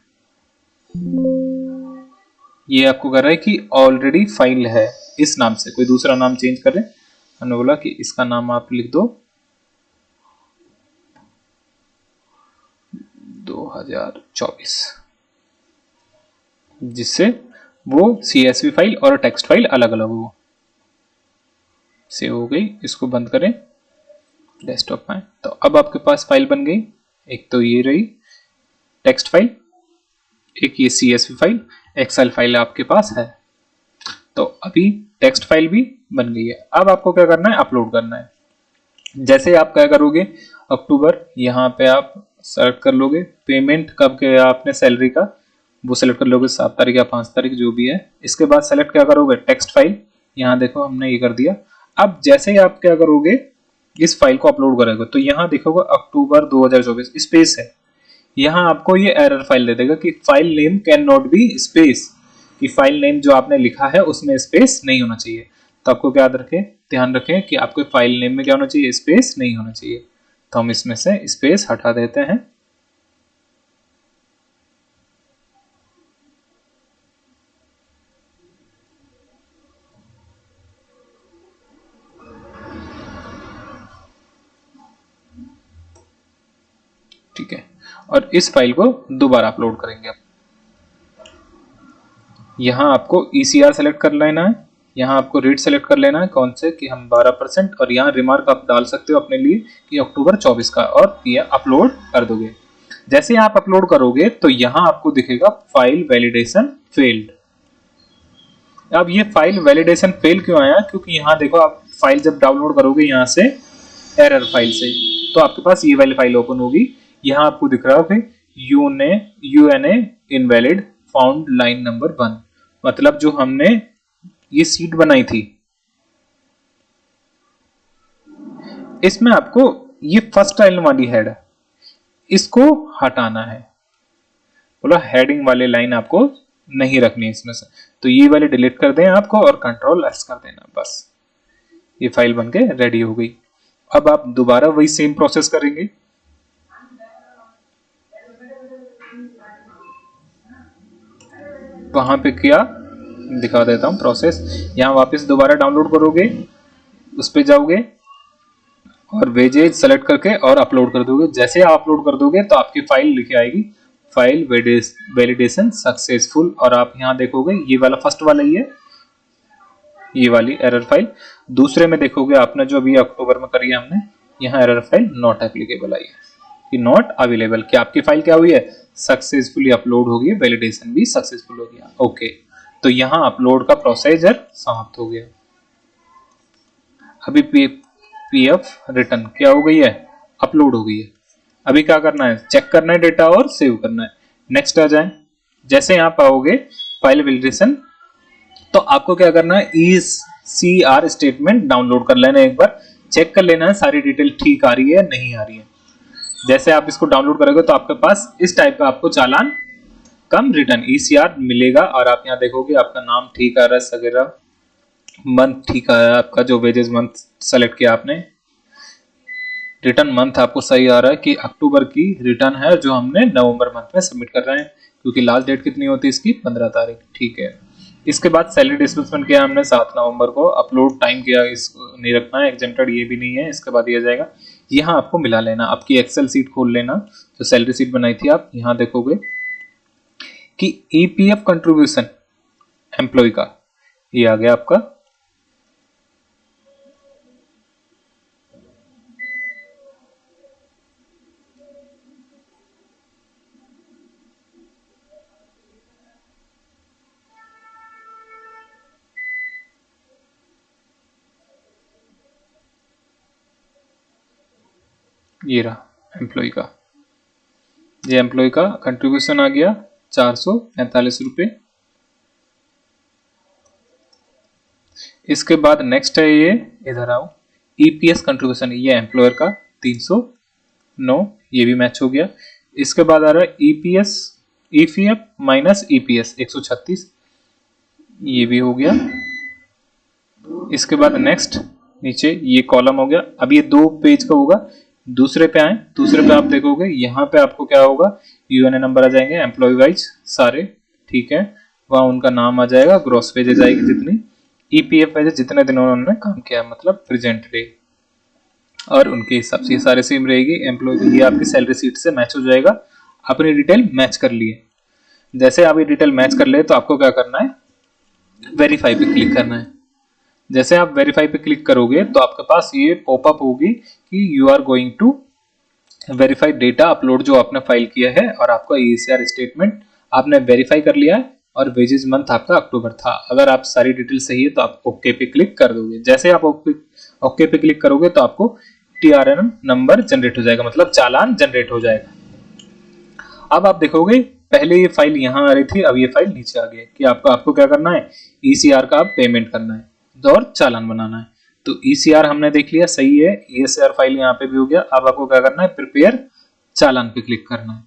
ये आपको कर रहा है कि ऑलरेडी फाइल है इस नाम से, कोई दूसरा नाम चेंज करें। हमने बोला कि इसका नाम आप लिख दो 2024, जिससे वो CSV फाइल और टेक्स्ट फाइल अलग अलग हो। सेव हो गई, इसको बंद करें, डेस्कटॉप में। तो अब आपके पास फाइल बन गई, एक तो ये रही टेक्स्ट फाइल, एक ये CSV फाइल, एक्सेल फाइल आपके पास है। तो अभी टेक्स्ट फाइल भी बन गई है। अब आपको क्या करना है, अपलोड करना है। जैसे आप क्या करोगे, अक्टूबर यहाँ पे आप सेलेक्ट कर लोगे, पेमेंट कब के आपने सैलरी का वो सेलेक्ट कर लोगे, 7 तारीख या 5 तारीख जो भी है। इसके बाद सेलेक्ट क्या करोगे, टेक्स्ट फाइल, यहाँ देखो हमने ये कर दिया। अब जैसे ही आप क्या करोगे, इस फाइल को अपलोड करोगे, तो यहाँ देखोगे अक्टूबर 2024 स्पेस है, यहाँ आपको ये एरर फाइल दे देगा कि file name can not be space, कि फाइल नेम जो आपने लिखा है उसमें स्पेस नहीं होना चाहिए। तो आपको क्या रखें, ध्यान रखें कि आपके फाइल नेम में क्या होना चाहिए, स्पेस नहीं होना चाहिए। तो हम इसमें से स्पेस हटा देते हैं। ठीक है, और इस फाइल को दोबारा अपलोड करेंगे। यहाँ आपको ECR सेलेक्ट कर लेना है, यहाँ आपको रेट सेलेक्ट कर लेना है कौन से, कि हम 12%, और यहाँ रिमार्क आप डाल सकते हो अपने लिए कि अक्टूबर 24 का, और ये अपलोड कर दोगे। जैसे आप अपलोड करोगे तो यहाँ आपको दिखेगा फाइल वैलिडेशन फेल्ड। अब ये फाइल वैलिडेशन फेल क्यों आया, क्योंकि यहाँ देखो आप फाइल जब डाउनलोड करोगे यहाँ से एरर फाइल से, तो आपके पास ये वाली फाइल ओपन होगी। यहाँ आपको दिख रहा है UNA invalid found line number 1, मतलब जो हमने ये सीट बनाई थी, इसमें आपको ये फर्स्ट लाइन वाली हेड है, इसको हटाना है। बोला हेडिंग वाले लाइन आपको नहीं रखनी है इसमें से, तो ये वाले डिलीट कर दें आपको, और कंट्रोल S कर देना, बस ये फाइल बनके रेडी हो गई। अब आप दोबारा वही सेम प्रोसेस करेंगे। वहां पे किया, दिखा देता हूं प्रोसेस। यहाँ वापस दोबारा डाउनलोड करोगे, उस पे जाओगे और वेजेज सेलेक्ट करके और अपलोड कर दोगे। जैसे आप अपलोड कर दोगे तो आपकी फाइल लिखी आएगी फाइल वैलिडेशन सक्सेसफुल, और आप यहाँ देखोगे ये वाला फर्स्ट वाला ही है, ये वाली एरर फाइल। दूसरे में देखोगे आपने जो अभी अक्टूबर में करी है हमने, यहाँ एरर फाइल नॉट एप्लीकेबल आई है कि नॉट अवेलेबल, कि आपकी फाइल क्या हुई है, सक्सेसफुली अपलोड हो गई, वैलिडेशन भी सक्सेसफुल हो गया। ओके, तो यहाँ अपलोड का प्रोसीजर समाप्त हो गया। अभी पीएफ रिटर्न क्या हो गई है, अपलोड हो गई है। अभी क्या करना है, चेक करना है डेटा और सेव करना है। नेक्स्ट आ जाए, जैसे यहाँ पाओगे फाइल वैलिडेशन, तो आपको क्या करना है, ECR स्टेटमेंट डाउनलोड कर लेना है। एक बार चेक कर लेना है सारी डिटेल ठीक आ रही है या नहीं आ रही है। जैसे आप इसको डाउनलोड करोगे तो आपके पास इस टाइप का आपको चालान कम रिटर्न ECR मिलेगा। और आप यहाँ देखोगे आपका नाम ठीक आ रहा है वगैरह, मंथ ठीक आ रहा है आपका, जो वेजेस मंथ सेलेक्ट किया आपने, रिटर्न मंथ आपको सही आ रहा है कि अक्टूबर की रिटर्न है जो हमने नवंबर मंथ में सबमिट कर रहे हैं, क्योंकि लास्ट डेट कितनी होती है इसकी, 15 तारीख। ठीक है। इसके बाद सैलरी डिस्बर्समेंट किया हमने 7 नवंबर को, अपलोड टाइम किया इसको नहीं रखना है, एग्जेम्प्टेड ये भी नहीं है। इसके बाद दिया जाएगा, यहाँ आपको मिला लेना, आपकी एक्सेल सीट खोल लेना, जो सैलरी सीट बनाई थी आप, यहाँ देखोगे कि EPF कंट्रीब्यूशन एम्प्लॉय का ये आ गया आपका। ये रहा एम्प्लॉय का, ये एम्प्लॉय का कंट्रीब्यूशन आ गया 445 रुपये। इसके बाद नेक्स्ट है ये, इधर आओ, EPS कंट्रीब्यूशन, ये एम्प्लॉयर का 309, ये भी मैच हो गया। इसके बाद आ रहा है EPF माइनस EPS 136, ये भी हो गया। इसके बाद नेक्स्ट नीचे ये कॉलम हो गया। अब ये 2 पेज का होगा, दूसरे पे आए, दूसरे पे आप देखोगे यहाँ पे आपको क्या होगा, UNA नंबर आ जाएंगे एम्प्लॉय वाइज सारे, ठीक है, वहां उनका नाम आ जाएगा, ग्रॉस वेजेस आएगी जितनी, EPF वेजेस जितने दिनों उन्होंने काम किया, मतलब प्रेजेंट डे, और उनके हिसाब से सारे सेम रहेगी। एम्प्लॉय, ये आपकी सैलरी सीट से मैच हो जाएगा। आपने डिटेल मैच कर लिए। जैसे आप ये डिटेल मैच कर ले तो आपको क्या करना है, वेरीफाई पे क्लिक करना है। जैसे आप वेरीफाई पे क्लिक करोगे तो आपके पास ये पॉपअप होगी कि you are going to verify data upload, जो आपने फाइल किया है, और आपका ECR स्टेटमेंट आपने वेरीफाई कर लिया है, और वेजेस मंथ आपका अक्टूबर था। अगर आप सारी डिटेल सही है तो आप ओके पे क्लिक कर दोगे। जैसे आप ओके पे क्लिक करोगे तो आपको TRN नंबर जनरेट हो जाएगा, मतलब चालान जनरेट हो जाएगा। अब आप देखोगे पहले ये फाइल यहाँ आ रही थी, अब ये फाइल नीचे आ गई कि आपको क्या करना है, ECR का आप पेमेंट करना है और चालान बनाना है। तो ECR हमने देख लिया, सही है, ECR फाइल यहाँ पे भी हो गया। अब आपको क्या करना है, प्रिपेयर चालान पे क्लिक करना है।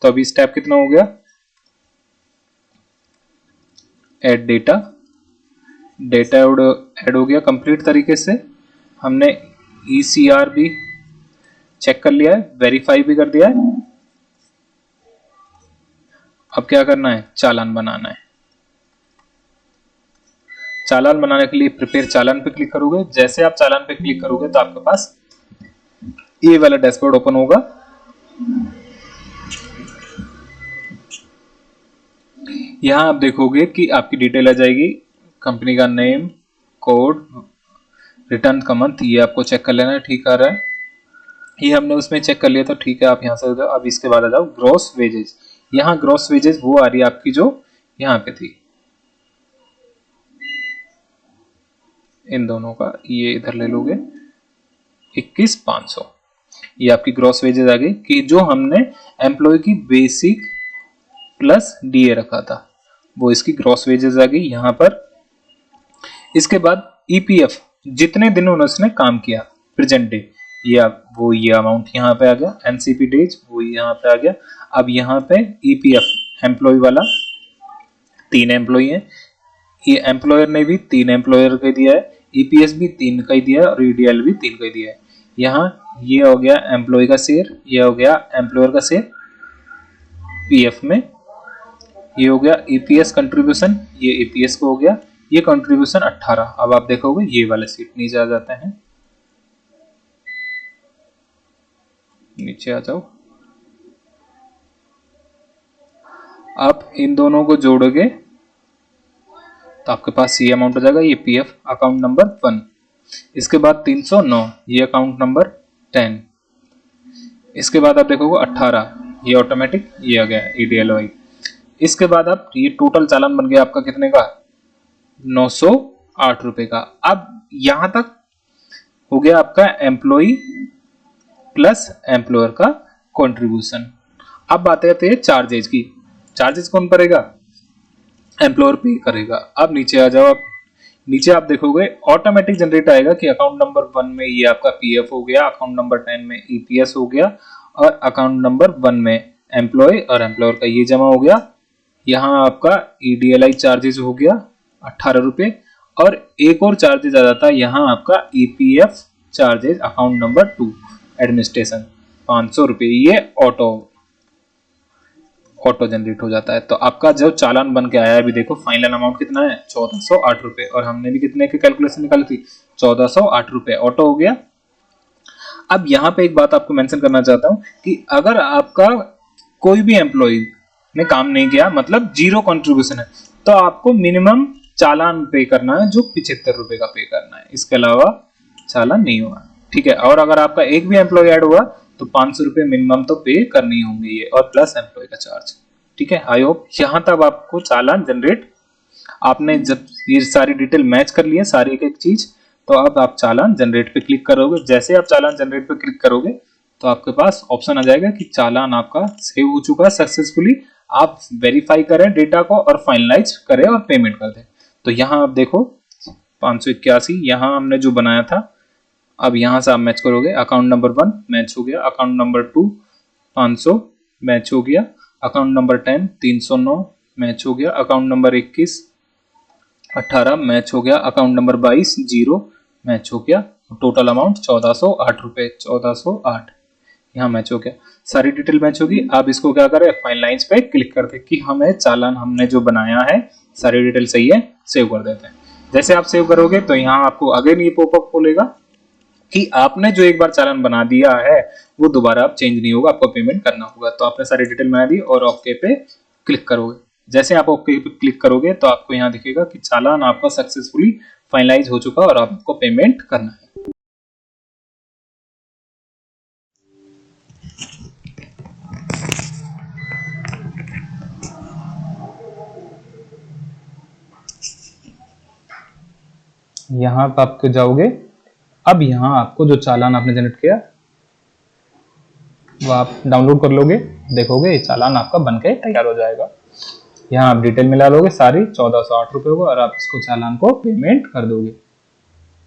तो अभी स्टेप कितना हो गया, ऐड डेटा, डेटा ऐड हो गया कंप्लीट तरीके से। हमने ECR भी चेक कर लिया है, वेरीफाई भी कर दिया है। अब क्या करना है, चालान बनाना है। चालान बनाने के लिए प्रिपेयर चालान पे क्लिक करोगे। जैसे आप चालान पे क्लिक करोगे तो आपके पास ये वाला डैशबोर्ड ओपन होगा। यहां आप देखोगे कि आपकी डिटेल आ जाएगी, कंपनी का नेम, कोड, रिटर्न का मंथ, ये आपको चेक कर लेना है ठीक आ रहा है। ये हमने उसमें चेक कर लिया तो ठीक है, आप यहां से अब इसके बाद आ जाओ ग्रॉस वेजेस। यहाँ ग्रॉस वेजेस वो आ रही है आपकी जो यहाँ पे थी, इन दोनों का ये इधर ले लोगे 21,500, ये आपकी ग्रॉस वेजेस आ गई कि जो हमने एम्प्लॉय की बेसिक प्लस DA रखा था, वो इसकी ग्रॉस वेजेस आ गई यहाँ पर। इसके बाद EPF जितने दिन उन्होंने काम किया प्रेजेंट डे, ये अमाउंट यहाँ पे आ गया। NCP डेज वो यहाँ पे आ गया। अब यहाँ पे EPF एम्प्लॉय वाला 3 एम्प्लॉय है, ये एम्प्लॉयर ने भी 3 एम्प्लॉयर का दिया है, EPS भी 3 का ही दिया है, और EDL भी 3 का ही दिया है। यहाँ ये हो गया एम्प्लॉय का शेयर, ये हो गया एम्प्लॉयर का शेयर PF में, ये हो गया EPS कंट्रीब्यूशन, ये EPS को हो गया, ये कंट्रीब्यूशन 18। अब आप देखोगे ये वाले सीट नीचे आ जाते हैं, नीचे आ जाओ। आप इन दोनों को जोड़ोगे तो आपके पास ये अमाउंट हो जाएगा, ये PF अकाउंट नंबर 1। इसके बाद 309, ये अकाउंट नंबर 10। इसके बाद आप देखोगे 18, ये ऑटोमेटिक ये आ गया EDLY। इसके बाद आप ये टोटल चालान बन गया आपका कितने का, 908 रुपए का। अब यहां तक हो गया आपका एम्प्लॉय प्लस एम्प्लॉयर का कंट्रीब्यूशन। अब बात आती है चार्जेज की। चार्जेस कौन भरेगा? एम्प्लॉयर पे करेगा। अब नीचे आ जाओ आप, नीचे आप देखोगे ऑटोमेटिक जनरेट आएगा कि अकाउंट नंबर 1 में ये आपका पीएफ हो गया, अकाउंट नंबर 10 में ईपीएस हो गया, और अकाउंट नंबर 1 में एम्प्लॉय और एम्प्लॉयर का ये जमा हो गया। यहाँ आपका ईडीएलआई चार्जेस हो गया 18 रुपए, और एक और चार्जेस आ जाता है यहाँ आपका EPF charges account number 2 administration 500 रुपए। ये ऑटो जनरेट हो जाता है। तो आपका जो चालान बन के आया है, अभी देखो फाइनल अमाउंट कितना है 1408 रुपए, और हमने भी कितने की कैलकुलेशन निकाली थी 1408 रुपए, ऑटो हो गया। अब यहाँ पे एक बात आपको मेंशन करना चाहता हूँ कि अगर आपका कोई भी एम्प्लॉय ने काम नहीं किया, मतलब जीरो कंट्रीब्यूशन है, तो आपको मिनिमम चालान पे करना है जो 75 रुपए का पे करना है, इसके अलावा चालान नहीं होगा। ठीक है, और अगर आपका एक भी एम्प्लॉय ऐड हुआ तो 500 रुपए मिनिमम तो पे करनी होंगे ये, और प्लस एम्प्लॉय का चार्ज। ठीक है, आई होप यहां तक आपको चालान जनरेट, आपने जब ये सारी डिटेल मैच कर लिए सारी एक एक चीज, तो अब आप चालान जनरेट पे क्लिक करोगे। जैसे आप चालान जनरेट पे क्लिक करोगे तो आपके पास ऑप्शन आ जाएगा कि चालान आपका सेव हो चुका है सक्सेसफुली, आप वेरीफाई करें डेटा को और फाइनलाइज करें और पेमेंट कर दें। तो यहाँ आप देखो 581 यहाँ हमने जो बनाया था, अब यहाँ से आप मैच करोगे, अकाउंट नंबर 1 मैच हो गया, अकाउंट नंबर 2 500 मैच हो गया, अकाउंट नंबर 10 309 मैच हो गया, अकाउंट नंबर 21 18 मैच हो गया, अकाउंट नंबर 22 0 मैच हो गया, टोटल अमाउंट 1408 रुपए 1408 यहाँ मैच हो गया, सारी डिटेल मैच होगी। अब इसको क्या करें, फाइनलाइज पे क्लिक करते कि हमें चालान हमने जो बनाया है सारी डिटेल सही है, सेव कर देते हैं। जैसे आप सेव करोगे तो यहाँ आपको अगेन ये पॉपअप खोलेगा कि आपने जो एक बार चालान बना दिया है वो दोबारा आप चेंज नहीं होगा, आपको पेमेंट करना होगा। तो आपने सारी डिटेल बना दी और ओके पे क्लिक करोगे। जैसे आप ओके पे क्लिक करोगे तो आपको यहाँ दिखेगा कि चालान आपका सक्सेसफुली फाइनलाइज हो चुका और आपको पेमेंट करना है। यहाँ पे आप जाओगे, अब यहाँ आपको जो चालान आपने जनरेट किया वो आप डाउनलोड कर लोगे, देखोगे ये चालान आपका बनके तैयार हो जाएगा। यहाँ आप डिटेल मिला लोगे सारी 1408 रुपए को, और आप इसको चालान को पेमेंट कर दोगे।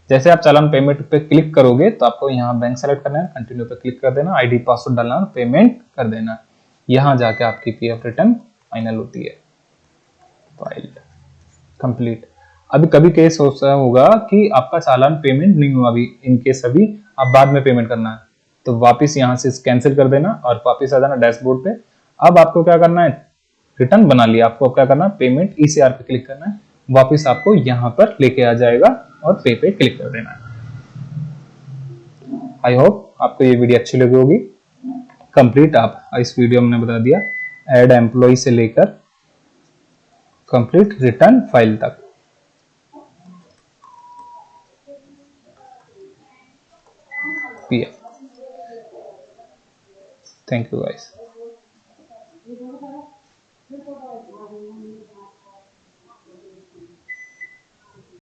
जैसे आप चालान पेमेंट पे क्लिक करोगे तो आपको यहाँ बैंक सेलेक्ट करना है, कंटिन्यू पे क्लिक कर देना, आईडी पासवर्ड डालना, पेमेंट कर देना। यहाँ जाके आपकी पीएफ रिटर्न फाइनल होती है, फाइल कंप्लीट। अभी कभी केस होता होगा कि आपका चालान पेमेंट नहीं हुआ, अभी इन केस अभी आप बाद में पेमेंट करना है, तो वापस यहाँ से कैंसिल कर देना और वापस आ जाना डैशबोर्ड पे। अब आपको क्या करना है, रिटर्न बना लिया, आपको क्या करना है, पेमेंट ईसीआर पे क्लिक करना है, वापस आपको यहाँ पर लेके आ जाएगा और पे क्लिक कर देना है। आई होप आपको ये वीडियो अच्छी लगी होगी। कंप्लीट आप इस वीडियो में बता दिया ऐड एम्प्लॉय से लेकर कंप्लीट रिटर्न फाइल तक। पीएफ। Thank you guys.